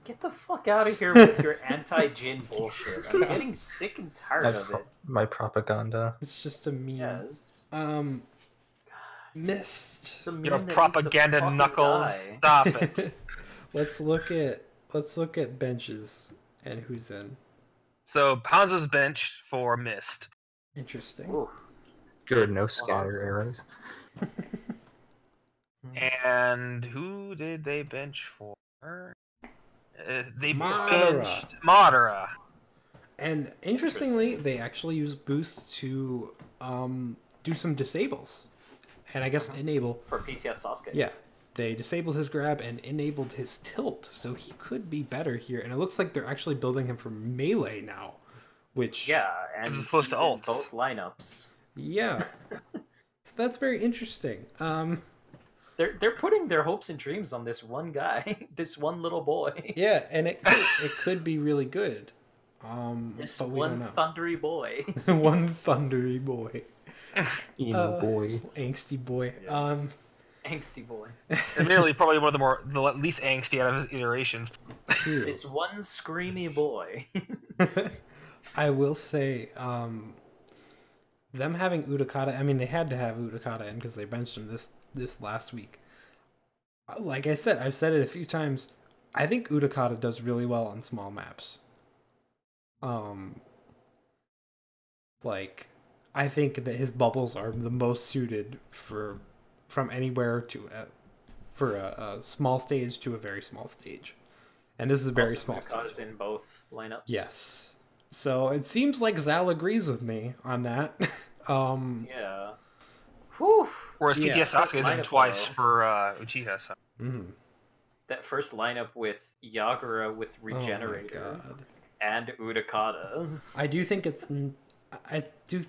Get the fuck out of here with your anti-Jin bullshit. I'm getting sick and tired of it. My propaganda. It's just a meme. Yes. Missed. It's a meme Your that needs to propaganda fucking knuckles. die. Stop it. Let's look at benches and who's in. So Hanzo's benched for missed. Interesting. Ooh. Good, no scatter arrows. And who did they bench for? They Madara. benched Madara. And interestingly, they actually use boosts to do some disables. And I guess enable. For PTS Sasuke. Yeah. They disabled his grab and enabled his tilt, so he could be better here. And it looks like they're actually building him for melee now, which Yeah, and As opposed to he's in ults. both lineups. yeah. So that's very interesting. They're putting their hopes and dreams on this one guy, this one little boy. Yeah, and it could be really good. This but we one don't know. thundery boy. One thundery boy, Emo boy. angsty boy. Yeah. Angsty boy. Admittedly, probably one of the least angsty out of his iterations. True. This one screamy boy. I will say, them having Utakata. I mean, they had to have Utakata in because they benched him this last week. Like I said, I've said it a few times. I think Utakata does really well on small maps. Like, I think that his bubbles are the most suited from anywhere to for a small stage to a very small stage, and this is a very Also, small Utakata's stage. in both lineups. Yes, so it seems like Zal agrees with me on that. Yeah. Whew. Whereas Yeah. PTS Sasuke is in Lineup, twice though. for Uchiha. So. mhm. That first lineup with Yagura with Oh my Regenerator god. and Utakata. I do think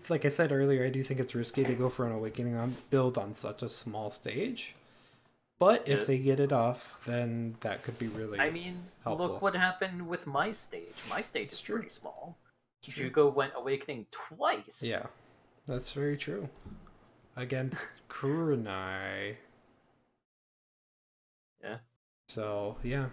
like I said earlier, I do think it's risky to go for an Awakening on build on such a small stage. But if Yeah. they get it off, then that could be really I mean, helpful. look what happened with my stage. My stage It's is true. pretty small. It's true. Jugo went Awakening twice. Yeah. That's very true. Against Kurenai. Yeah. So, yeah.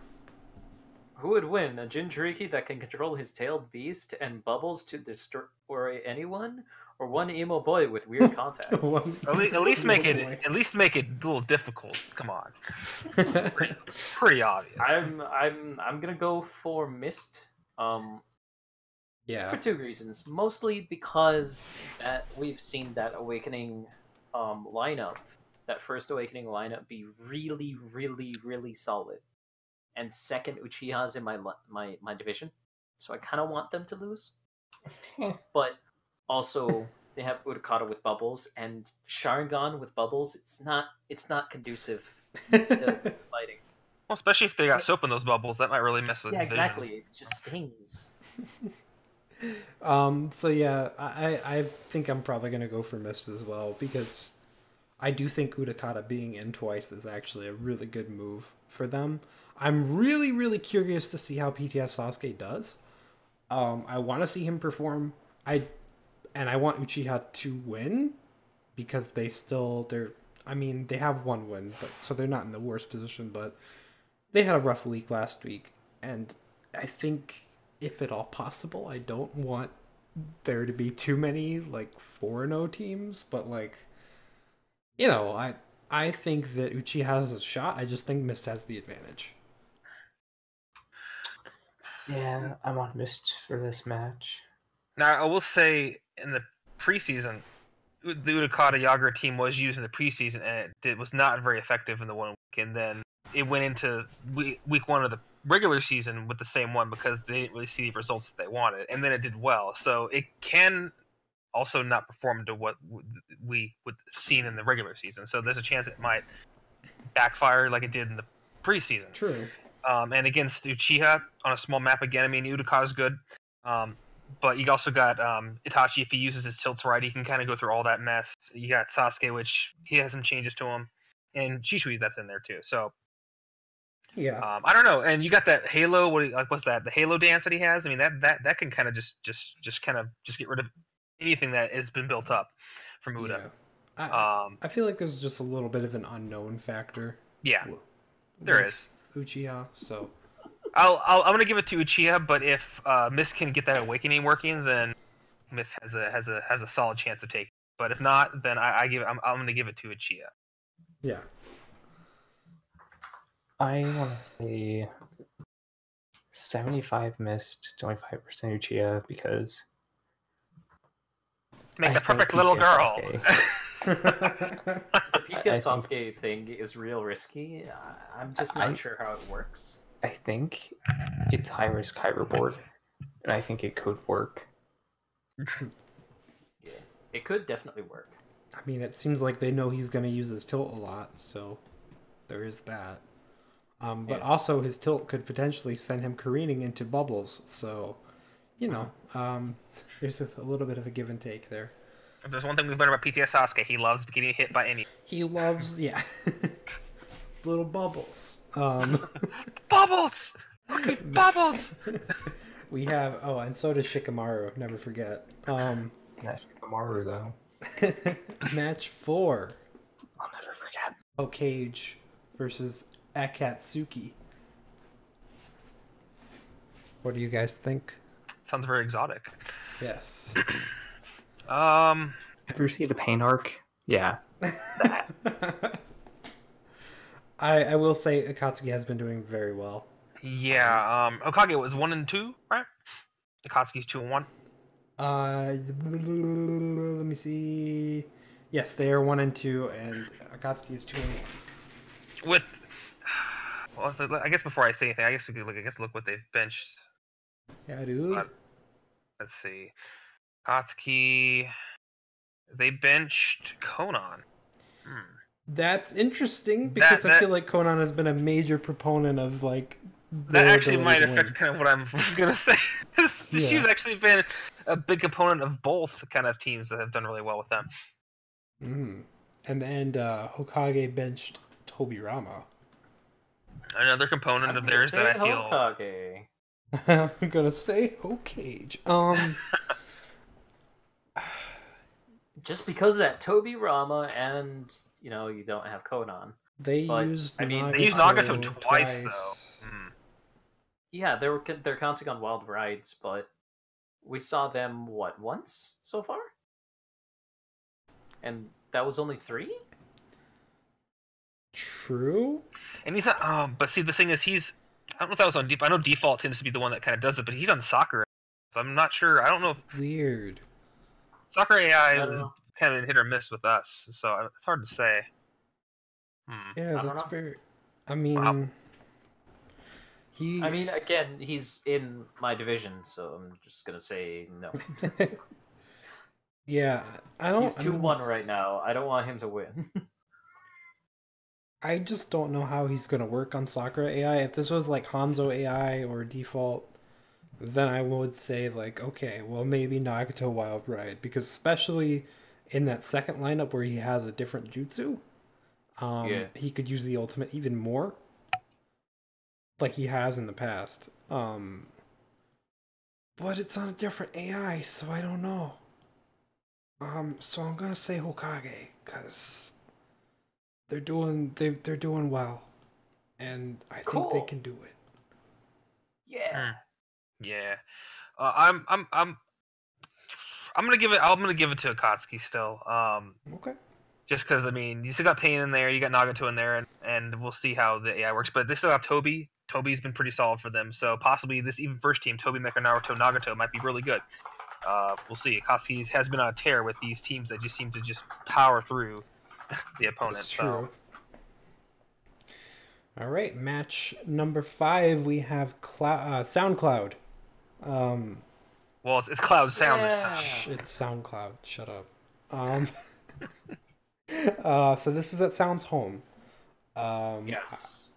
Who would win? A Jinchuriki that can control his tailed beast and bubbles to destroy anyone? Or one emo boy with weird contacts? At least make it a little difficult. Come on. Pretty obvious. I'm gonna go for Mist. Yeah. For two reasons. Mostly because that we've seen that Awakening lineup, that first Awakening lineup, be really, really, really solid. And second, Uchiha's in my division, so I kind of want them to lose. But also, they have Utakata with bubbles and Sharingan with bubbles. It's not conducive to fighting. Well, especially if they got soap in those bubbles, that might really mess with Yeah, his exactly. visions. It just stings. So yeah, I think I'm probably gonna go for Mist as well, because I do think Utakata being in twice is actually a really good move for them. I'm really, really curious to see how PTS Sasuke does. I want to see him perform. I want Uchiha to win, because they have one win, but so they're not in the worst position, but they had a rough week last week, and I think, if at all possible, I don't want there to be too many like 4-0 teams, but like, I think that Uchiha has a shot. I just think Mist has the advantage. Yeah, I'm on Mist for this match. Now, I will say, in the preseason, the Utakata Yagura team was used in the preseason, and it was not very effective in the 1 week. And then it went into week 1 of the regular season with the same one because they didn't really see the results that they wanted. And then it did well. So it can also not perform to what we would have seen in the regular season. So there's a chance it might backfire like it did in the preseason. True. And against Uchiha on a small map again, I mean, Utakata's good. But you also got Itachi. If he uses his tilts right, he can kind of go through all that mess. You got Sasuke, which he has some changes to him. And Shishui that's in there too. So Yeah. I don't know. And you got that Halo. What's that? The Halo dance that he has. I mean, that can kind of just get rid of anything that has been built up. for Muda. I feel like there's just a little bit of an unknown factor. Yeah, there with is. Uchiha, so I'm gonna give it to Uchiha, but if Miss can get that awakening working, then Miss has a solid chance of taking it. But if not, then I'm gonna give it to Uchiha. yeah. I want to say 75 missed, 25% Uchiha because Make I the perfect think little PTS girl. The PTS I think- Sasuke thing is real risky. I'm just not sure how it works. I think it's high risk, high reward, and I think it could work. Yeah, it could definitely work. I mean, it seems like they know he's going to use his tilt a lot, so there is that. But Yeah. also, his tilt could potentially send him careening into bubbles, so, there's a little bit of a give and take there. If there's one thing we've learned about PTS Sasuke, he loves getting hit by any He loves, yeah, little bubbles. bubbles. Fucking bubbles. We have, and so does Shikamaru, never forget. That's Kamaru though. Match 4. I'll never forget. Okage versus Akatsuki. What do you guys think? Sounds very exotic. Yes. Ever see the pain arc? Yeah. I will say Akatsuki has been doing very well. Yeah. Okage was 1 and 2, right? Akatsuki's 2 and 1. Let me see. Yes, they are 1 and 2, and Akatsuki is 2 and 1. With, well, so I guess before I say anything, I guess we could look what they've benched. Yeah, dude. Let's see. Akatsuki. They benched Conan. That's interesting because I feel like Conan has been a major proponent of like. That actually might win. affect kind of what I was gonna say. She's actually been a big component of both kind of teams that have done really well with them. Mm. And Hokage benched Tobirama. Another component of theirs that I feel. Hokage. I'm gonna say Hokage. Just because of that Tobirama and you don't have Conan. They But, used I mean, They used Nagato twice though. Yeah, they're counting on Wild Rides, but we saw them once so far, and that was only 3. True. And he's not. But see, the thing is, I don't know if that was on Deep. I know Default tends to be the one that kind of does it, but he's on Soccer, so I'm not sure. I don't know if Weird. Soccer AI was kind of hit or miss with us, so it's hard to say. Yeah, I don't that's know. very. I mean, Wow. Again, he's in my division, so I'm just gonna say no. Yeah, I don't. He's 2-1 right now. I don't want him to win. I just don't know how he's gonna work on Sakura AI. If this was like Hanzo AI or Default, then I would say like, okay, well maybe Nagato Wild Ride, because especially in that second lineup where he has a different jutsu, he could use the ultimate even more, like he has in the past. But it's on a different AI, so I don't know. So I'm gonna say Hokage, cause they're doing well, and I think they Cool. can do it. Yeah. Yeah, I'm gonna give it. I'm gonna give it to Akatsuki still. Okay. Just because you still got Pain in there, you got Nagato in there, and we'll see how the AI works. But they still have Toby. Toby's been pretty solid for them, so possibly this even first team, Toby, Mecha, Naruto, Nagato, might be really good. We'll see. Akatsuki has been on a tear with these teams that just seem to just power through the opponent. That's true. All right, match number 5. We have SoundCloud. Well, it's Cloud Sound this time. It's SoundCloud. Shut up. So this is at Sound's home. Yes.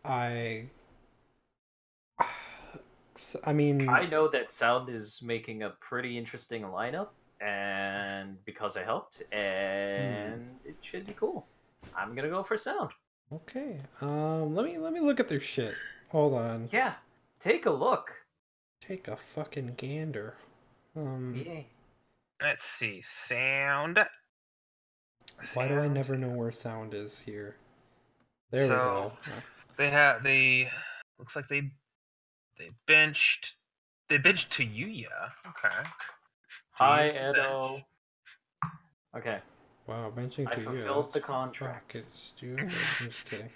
I mean, I know that Sound is making a pretty interesting lineup, and because I helped, and it should be cool. I'm gonna go for Sound. okay. Let me look at their shit. Hold on. Yeah, take a look. Take a fucking gander. Yeah. Let's see. Sound. Why do I never know where Sound is here? There we go. They looks like they benched Tayuya. Okay. Hi, Tayuya's Edo. Okay. Wow, benching I to you. fulfilled That's the contract. fucking stupid. I'm just kidding.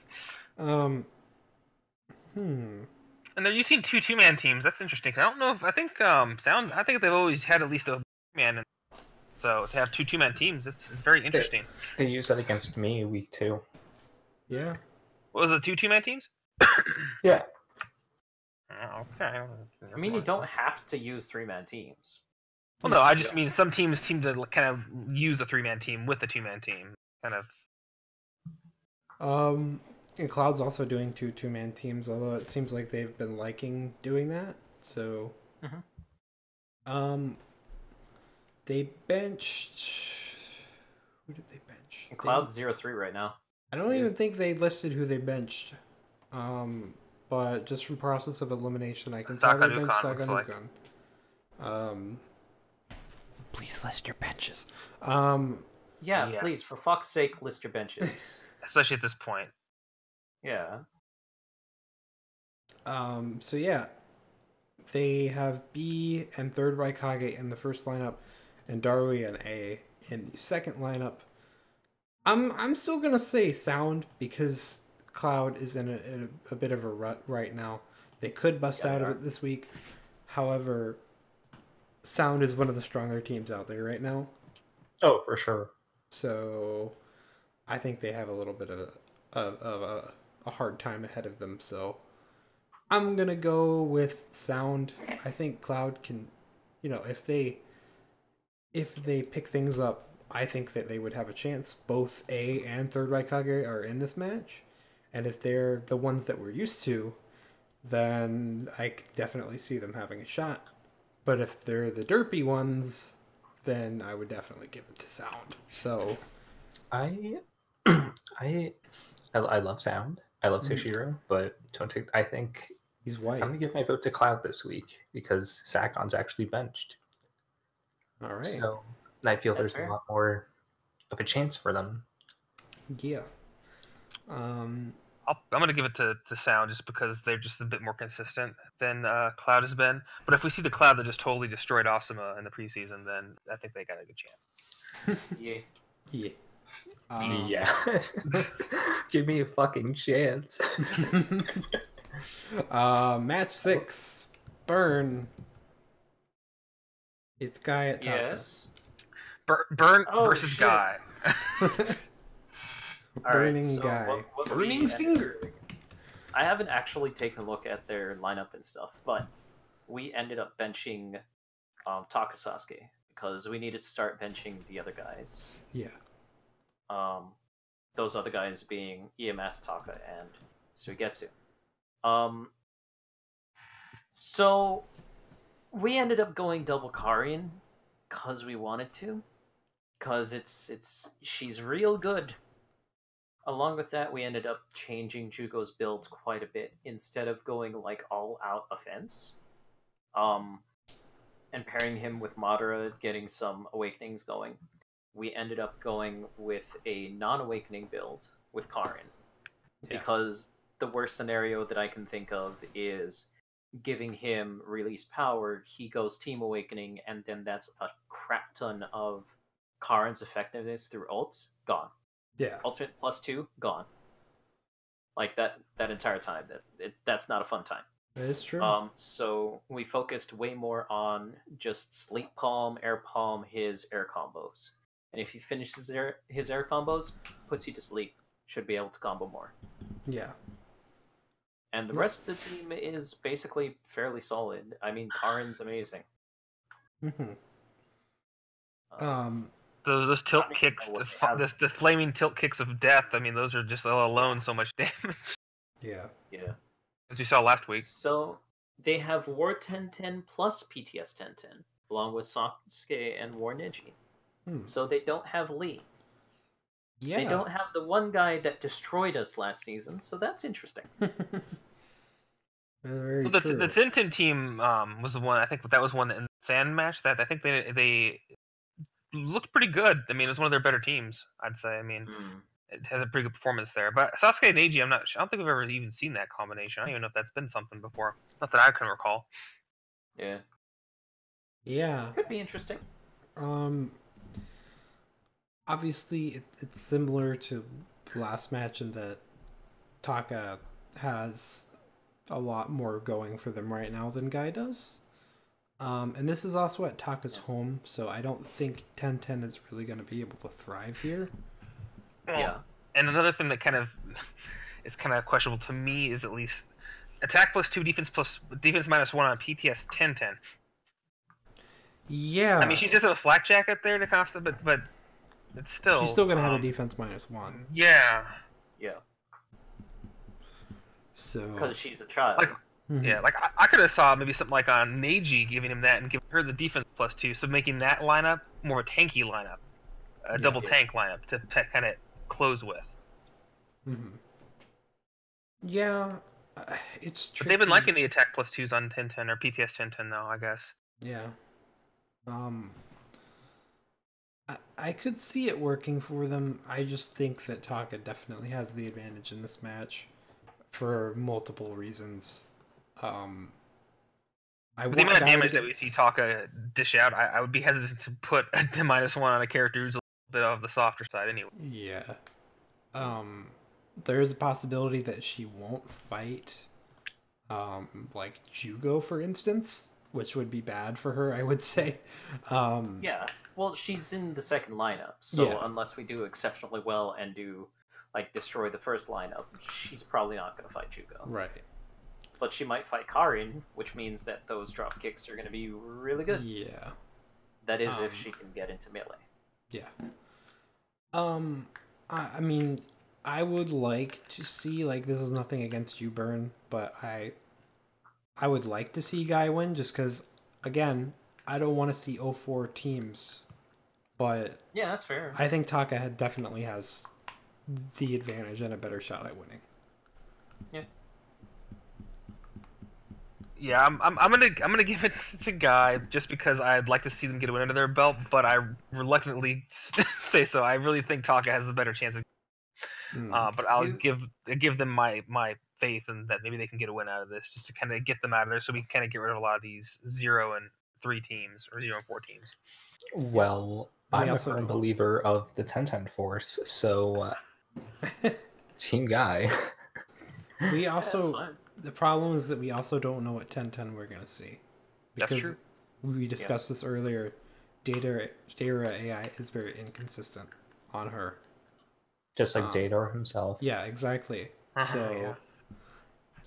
And they're using two-man teams. That's interesting. I don't know if I think Sound. I think they've always had at least a man. So to have two-man teams, it's very interesting. They used that against me week 2. Yeah. What was it? Two-man teams? Yeah. Okay. I mean, you don't have to use 3-man teams. Well, no, I just mean some teams seem to kind of use a 3-man team with a 2-man team, kind of. And Cloud's also doing two-man teams, although it seems like they've been liking doing that. So, they benched. Who did they bench? Cloud's 0-3 right now. I don't even think they listed who they benched. But just from process of elimination, I can tell they benched Sakanukan. Please list your benches. Yeah, Yes. please, for fuck's sake, list your benches. Especially at this point. Yeah. So yeah, they have B and third Raikage in the first lineup, and Darui and A in the second lineup. I'm still gonna say Sound because Cloud is in a bit of a rut right now. They could bust out of it this week. However, Sound is one of the stronger teams out there right now. Oh, for sure. So I think they have a little bit of a hard time ahead of them. So I'm going to go with Sound. I think Cloud can, if they pick things up, I think that they would have a chance. Both A and third Raikage are in this match. And if they're the ones that we're used to, then I could definitely see them having a shot. But if they're the derpy ones, then I would definitely give it to Sound. So I love Sound. I love Toshiro, but I think he's white. I'm gonna give my vote to Cloud this week because Sakon's actually benched. All right. So I feel there's a lot more of a chance for them. Yeah. I'm going to give it to Sound just because they're just a bit more consistent than Cloud has been. But if we see the Cloud that just totally destroyed Asuma in the preseason, then I think they got a good chance. Yeah. Yeah. Yeah. Give me a fucking chance. Match 6. Burn. It's Guy at top. Yes. Burn versus shit. Guy. Burning so Guy. what Burning Finger. I haven't actually taken a look at their lineup and stuff, but we ended up benching Takasasuke because we needed to start benching the other guys. Yeah. Those other guys being EMS, Taka, and Suigetsu. So we ended up going double Karin because we wanted to, because she's real good. Along with that, we ended up changing Jugo's build quite a bit instead of going like all out offense. And pairing him with Madara, getting some awakenings going. We ended up going with a non-awakening build with Karin. Yeah. Because the worst scenario that I can think of is giving him released power, he goes Team Awakening, and then that's a crap ton of Karin's effectiveness through ults, gone. Yeah. Ultimate +2, gone. Like that entire time. That's not a fun time. That is true. So we focused way more on just Sleep Palm, Air Palm, his air combos. And if he finishes his air combos, puts you to sleep. Should be able to combo more. Yeah. And the rest of the team is basically fairly solid. I mean, Karin's amazing. Those tilt kicks, the flaming tilt kicks of death. I mean, those are just alone so much damage. Yeah. Yeah. As you saw last week. So they have War 1010 plus PTS 1010, along with Sasuke and War Neji. So they don't have Lee. Yeah. They don't have the one guy that destroyed us last season, so that's interesting. Very Well, true. the Tintin team was the one. I think that was one in the Sand match that I think they looked pretty good. I mean, it's one of their better teams, I'd say. I mean, it has a pretty good performance there. But Sasuke and Neji, I don't think we've ever even seen that combination. I don't even know if that's been something before. Not that I can recall. Yeah. Yeah. Could be interesting. Obviously, it's similar to the last match in that Taka has a lot more going for them right now than Guy does. And this is also at Taka's home, so I don't think 10-10 is really going to be able to thrive here. Yeah. And another thing that kind of is kind of questionable to me is at least attack +2, defense -1 on PTS 10-10. Yeah. I mean, she just has a flak jacket there to cost, but it's still... She's still going to have a defense -1. Yeah. Yeah. So... Because she's a child. Like, yeah, like I could have saw maybe something like on Neji giving him that and giving her the defense +2, so making that lineup more of a tanky lineup, a double tank lineup to kind of close with. Yeah, it's tricky. But they've been liking the attack +2s on 10-10 or PTS 10-10 though, I guess. Yeah. I could see it working for them. I just think that Taka definitely has the advantage in this match for multiple reasons. With the amount of damage that we see Taka dish out, I would be hesitant to put a -1 on a character who's a little bit of the softer side anyway. Yeah. There is a possibility that she won't fight, like Jugo, for instance, which would be bad for her, I would say. Yeah. Well, she's in the second lineup, so unless we do exceptionally well and destroy the first lineup, she's probably not going to fight Jugo. Right. But she might fight Karin, which means that those drop kicks are going to be really good. Yeah. That is if she can get into melee. Yeah. I mean, I would like to see, this is nothing against you, Burn, but I would like to see Guy win just because, again, I don't want to see 0-4 teams. But yeah, that's fair. I think Taka definitely has the advantage and a better shot at winning. Yeah. Yeah, I'm gonna give it to Guy just because I'd like to see them get a win under their belt, but I reluctantly say so. I really think Taka has the better chance of. But I'll give them my faith and that maybe they can get a win out of this, just to kind of get them out of there, so we can kind of get rid of a lot of these 0-3 teams or 0-4 teams. Well, I'm a firm believer of the 10-10 force, so Team Guy. We also. The problem is that we also don't know what 10-10 we're going to see. Because that's true. We discussed this earlier. Data AI is very inconsistent on her. Just like Data himself. Yeah, exactly. So,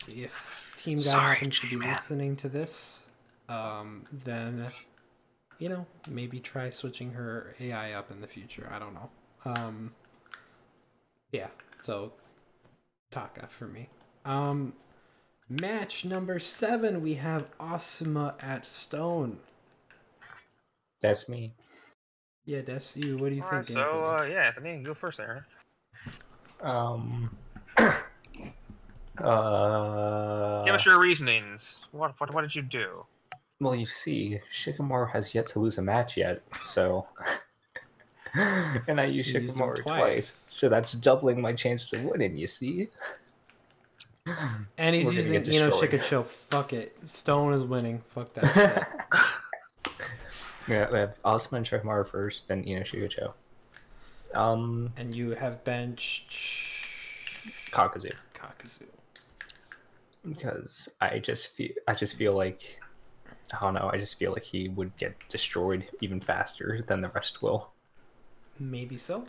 if Team Guy happens to be listening to this, then, maybe try switching her AI up in the future. I don't know. Yeah, so, Taka for me. Match number 7, we have Asuma at Stone. That's me. Yeah, that's you. What do you think, Anthony? So, Anthony, go first there. Give us your reasonings. What did you do? Well, you see, Shikamaru has yet to lose a match yet, so... and I used Shikamaru twice, so that's doubling my chances of winning, you see? And he's using Shikacho. Fuck it. Stone is winning. Fuck that shit. Yeah, we have Asuma and Shikamaru first, then Shikacho. And you have benched Kakuzu. Because I just feel like I don't know, I just feel like he would get destroyed even faster than the rest will. Maybe so.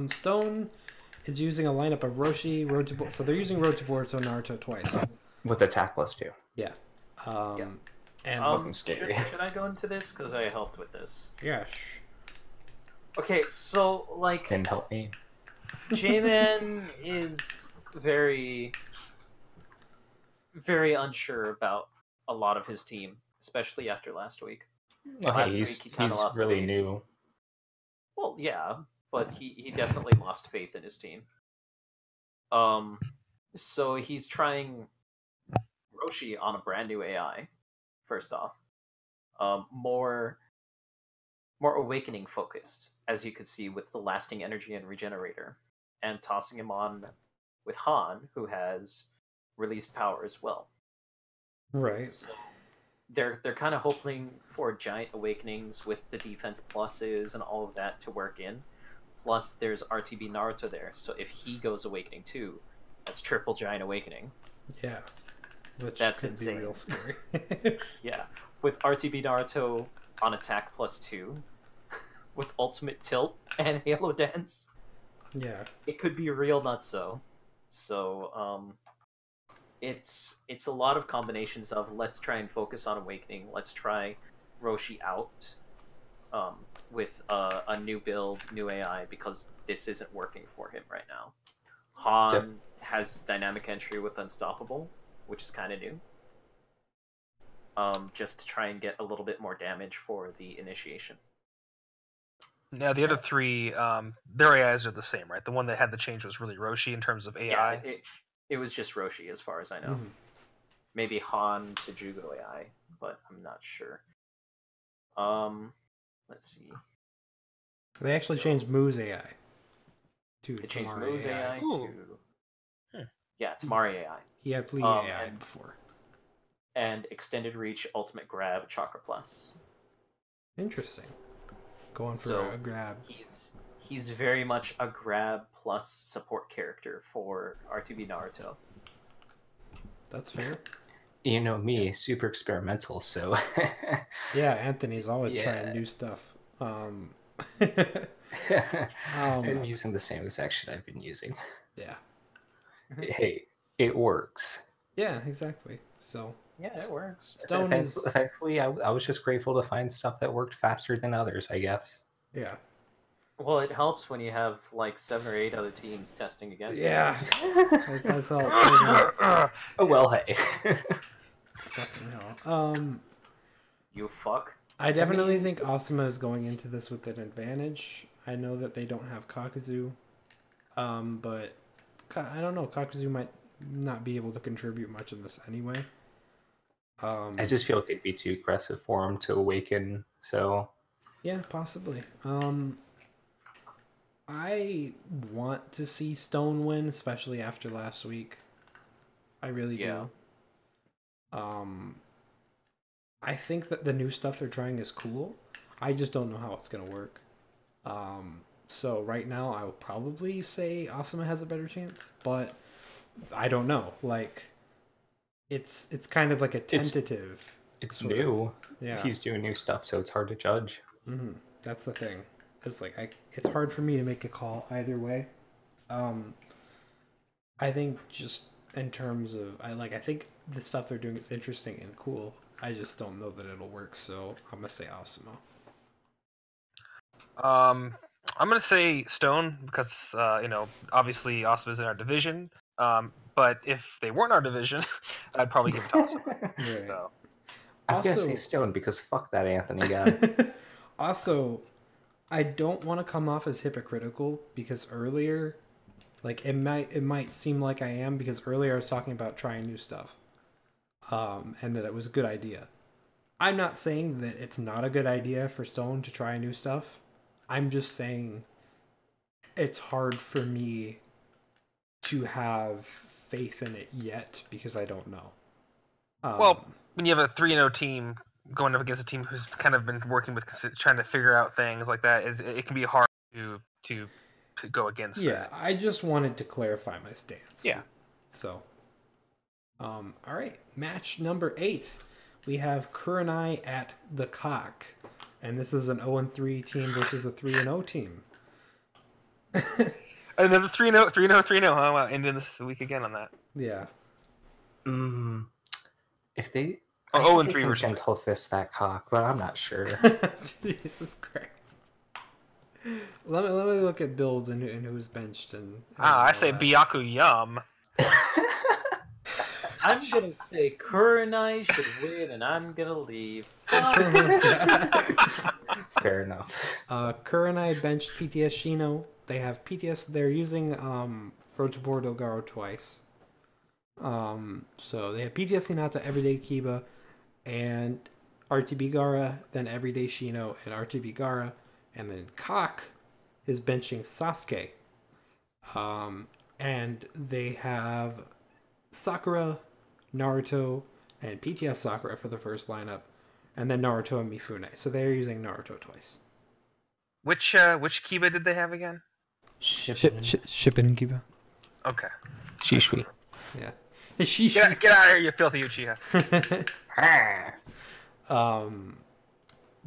Stone is using a lineup of Roshi, Road to Boruto. So they're using Road to Boruto Naruto twice. With attack +2. Yeah. And fucking scary. Should I go into this? Because I helped with this. Yeah. Okay, so, Can help me. J-Man is very, very unsure about a lot of his team, especially after last week. He's really new. Well, yeah, but he definitely lost faith in his team. So he's trying Roshi on a brand new AI, first off. More more awakening focused, as you could see with the lasting energy and regenerator, and tossing him on with Han, who has released power as well. Right. So they're kind of hoping for giant awakenings with the defense pluses and all of that to work in. Plus, there's RTB Naruto there, so if he goes awakening too, that's triple giant awakening. Yeah. Which That's could insane. be real scary. Yeah, with RTB Naruto on attack +2, with ultimate tilt and Halo Dance, Yeah. it could be real nutso. So, it's a lot of combinations of let's try and focus on awakening. Let's try Roshi out with a new build, new AI, because this isn't working for him right now. Han has dynamic entry with Unstoppable, which is kind of new. Just to try and get a little bit more damage for the initiation. Now the other three, their AIs are the same, right? The one that had the change was really Roshi in terms of AI. Yeah, it was just Roshi as far as I know. Mhm. Maybe Han to Jugo AI, but I'm not sure. Let's see. They actually changed Moo's AI. To They changed Tamari Moo's AI Ooh. to... Yeah, Tamari AI. He had Lee AI and- before. And Extended Reach Ultimate Grab Chakra Plus. Interesting. Going for So, a grab. He's very much a grab plus support character for RTB Naruto. That's fair. You know me, super experimental, so Yeah, Anthony's always Yeah. trying new stuff. I'm using the same exact shit I've been using. Yeah. Hey, it works. Yeah, exactly. So Yeah, it works. Stone is Thankfully, I was just grateful to find stuff that worked faster than others, I guess. yeah. Well, it helps when you have like 7 or 8 other teams testing against Yeah. That does help. doesn't it? Oh well, hey. Fucking hell. you. You fuck. I definitely think Asuma is going into this with an advantage. I know that they don't have Kakuzu, but I don't know. Kakuzu might not be able to contribute much in this anyway. I just feel like it'd be too aggressive for him to awaken, so... Yeah, possibly. I want to see Stone win, especially after last week. I really do. I think that the new stuff they're trying is cool. I just don't know how it's gonna work. So right now I will probably say Asuma has a better chance, but I don't know. Like, it's kind of like a tentative. It's sort of. new. Yeah. He's doing new stuff, so it's hard to judge. Mm-hmm. That's the thing. It's like it's hard for me to make a call either way. I think just in terms of I think the stuff they're doing is interesting and cool. I just don't know that it'll work, so I'm gonna say Asuma. I'm gonna say Stone because obviously Asuma's in our division. But if they weren't our division, I'd probably give it to Asuma. Right. So. I'm gonna Also- say Stone because fuck that Anthony guy. Also, I don't want to come off as hypocritical because earlier, like it might seem like I am because earlier I was talking about trying new stuff, and that it was a good idea. I'm not saying that it's not a good idea for Stone to try new stuff. I'm just saying it's hard for me to have faith in it yet because I don't know. Well, when you have a 3-0 team going up against a team who's kind of been working with trying to figure out things like that, it can be hard to go against. Yeah, that. I just wanted to clarify my stance. Yeah. So, all right, match number 8. We have Kurenai at the Cock, and this is an 0-3 team versus a 3-0 team. Another 3-0, 3-0, 3-0. Huh? Wow, ending this week again on that. Yeah. If they... Or I 0 think and they 3 can versus gentle fist that cock, but I'm not sure. Jesus Christ. Let me look at builds and who's benched and. I say Byaku Yum. I'm gonna say Kurenai should win, and I'm gonna leave. Fair enough. Kurenai benched PTS Shino. They have PTS. They're using Road to Board Ogaro twice. So they have PTS Hinata, Everyday Kiba, and RTB Gara, then Everyday Shino and RTB Gara, and then Cock is benching Sasuke. And they have Sakura, Naruto, and PTS Sakura for the first lineup, and then Naruto and Mifune. So they're using Naruto twice. Which Kiba did they have again? Shipping and Kiba. Okay. Shishui. Yeah. Get out of here, you filthy Uchiha.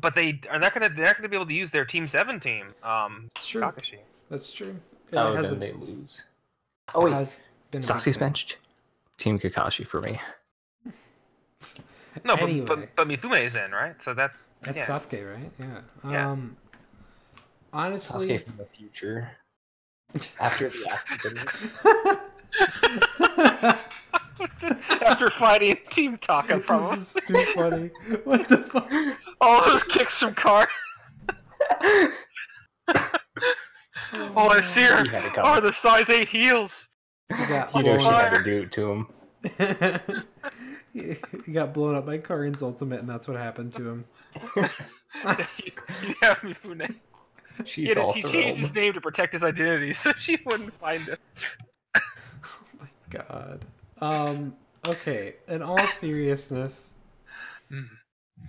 But they're not gonna be able to use their Team 7 team. It's true. Kakashi. That's true. Oh, then they lose. Oh wait, Sasuke's benched. Team Kakashi for me. No, Anyway. but Mifune is in, right? So that's Sasuke, right? Yeah. Yeah. Honestly, Sasuke from the future. After the accident. After fighting Team Taka, probably. This is too funny. What the fuck? All those kicks from Car. All I see are the size 8 heels. He got You know she had fire. to do it to him. He got blown up by Karin's ultimate, and that's what happened to him. You have Mifune. She's all He thrilled. changed his name to protect his identity, so she wouldn't find him. Oh my god. Okay, in all seriousness,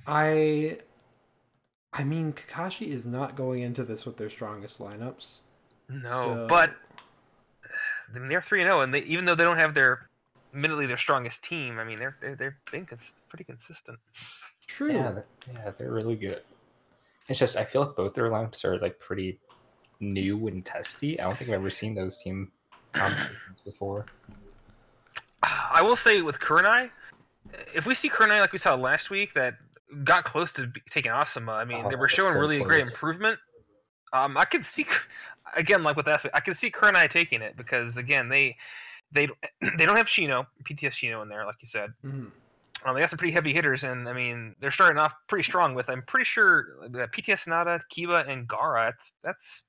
I mean, Kakashi is not going into this with their strongest lineups. No, So- but I mean, they're 3-0, and even though they don't have admittedly their strongest team, I mean, they're being pretty consistent. True. Yeah, they're really good. It's just I feel like both their lineups are like pretty new and testy. I don't think I've ever seen those team competitions before. I will say with Kurenai, if we see Kurenai like we saw last week that got close to taking Asuma, I mean, they were showing so really great close. improvement. I could see, again, like with Aspect, I could see Kurenai taking it because again, they don't have Shino, PTS Shino in there, like you said. Mhm. They got some pretty heavy hitters, and I mean, they're starting off pretty strong with. I'm pretty sure PTS Sonata, Kiba, and Gara. It's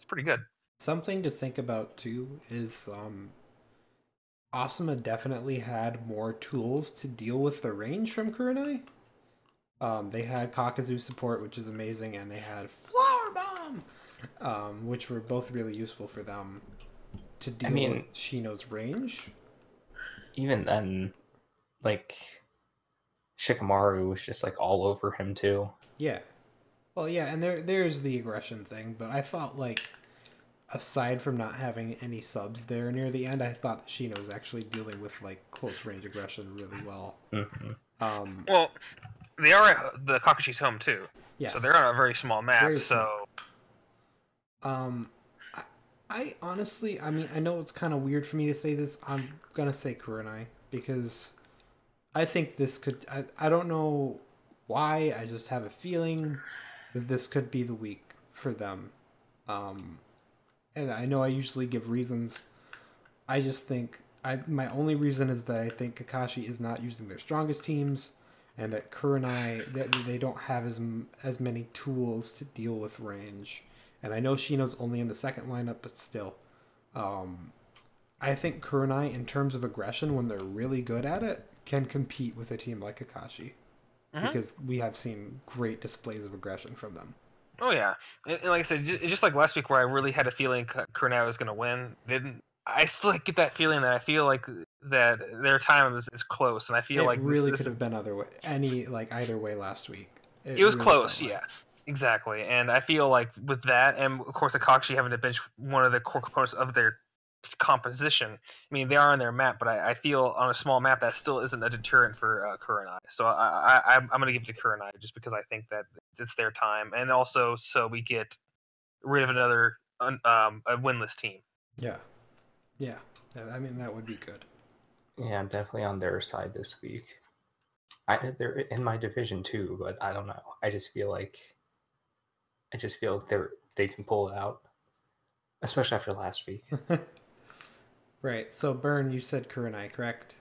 pretty good. Something to think about too is Asuma definitely had more tools to deal with the range from Kurenai. They had Kakuzu support, which is amazing, and they had Flower Bomb, which were both really useful for them to deal with Shino's range. Even then, like Shikamaru was just like all over him too. Yeah. Well, yeah, and there's the aggression thing, but I felt like, aside from not having any subs there near the end, I thought that Shino was actually dealing with like close range aggression really well. Mm-hmm. Well, they are at the Kakashi's home too, Yes. so they're on a very small map. Very so, I honestly, I mean, I know it's kind of weird for me to say this. I'm gonna say Kurenai because I think this could. I don't know why. I just have a feeling that this could be the week for them. And I know I usually give reasons. I just think my only reason is that I think Kakashi is not using their strongest teams, and that Kurenai that they don't have as many tools to deal with range. And I know Shino's only in the second lineup, but still, I think Kurenai, in terms of aggression, when they're really good at it, can compete with a team like Kakashi, because we have seen great displays of aggression from them. oh yeah, and like I said, just like last week where I really had a feeling Kurenai was going to win, I still get that feeling that I feel like that their time is close, and I feel like really could have been either way last week. It was really close, felt like. yeah. Exactly, and I feel like with that, and of course, Akatsuki having to bench one of the core components of their composition. I mean, they are on their map, but I feel on a small map that still isn't a deterrent for Kurenai. So I'm going to give it to Kurenai just because I think that it's their time, and also so we get rid of another a winless team. Yeah. I mean, that would be good. Yeah, I'm definitely on their side this week. They're in my division too, but I don't know. I just feel like they can pull it out, especially after last week. Right. So, Burn, you said Kurenai, correct?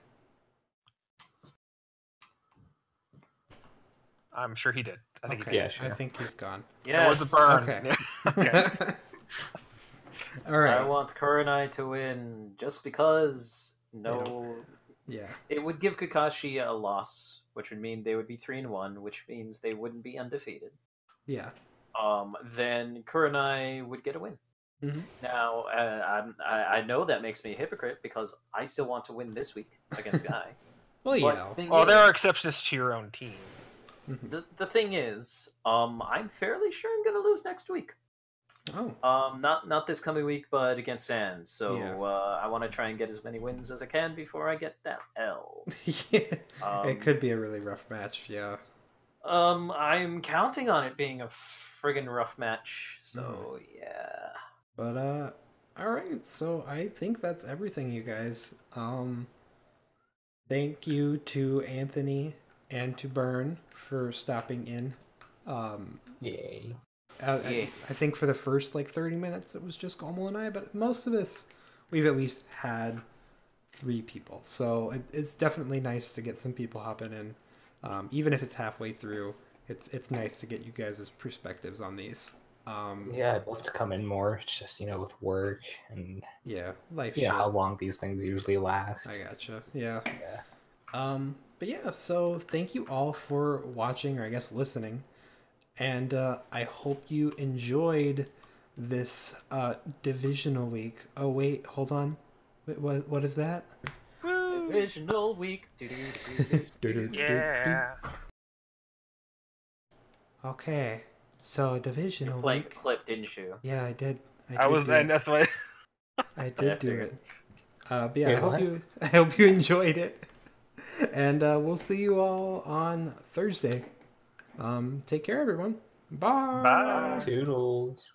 I'm sure he did. I think Okay. he did. Yeah, sure. I think he's gone. It was a burn. Okay. Okay. All right. I want Kurenai to win just because Yeah. it would give Kakashi a loss which would mean they would be 3-1, which means they wouldn't be undefeated. Yeah. Then Kurenai would get a win. Mm-hmm. Now, I know that makes me a hypocrite because I still want to win this week against Guy. Well, But yeah. thing Well, there are is- exceptions to your own team. The thing is, I'm fairly sure I'm going to lose next week. Oh. Not this coming week, but against Sands. So Yeah. I want to try and get as many wins as I can before I get that L. Yeah. It could be a really rough match. Yeah. I'm counting on it being a friggin' rough match. So yeah. But all right. So I think that's everything, you guys. Thank you to Anthony and to Byrne for stopping in. Yay. I think for the first like 30 minutes it was just Gomel and I, but most of this we've at least had 3 people. So it's definitely nice to get some people hopping in. Even if it's halfway through, it's nice to get you guys' perspectives on these. Yeah, I'd love to come in more. It's just, with work and life yeah, shit. how long these things usually last. I gotcha. Yeah. Yeah. But yeah, so thank you all for watching, or I guess listening. And I hope you enjoyed this divisional week. Oh wait, hold on. Wait, what is that? Divisional week. Yeah. Okay, so divisional You played week. the clip, didn't you? Yeah, I did. I was, and that's why. I Yeah, did do figured. it. But yeah, Wait, I hope you enjoyed it. And we'll see you all on Thursday. Take care, everyone. Bye. Bye. Toodles.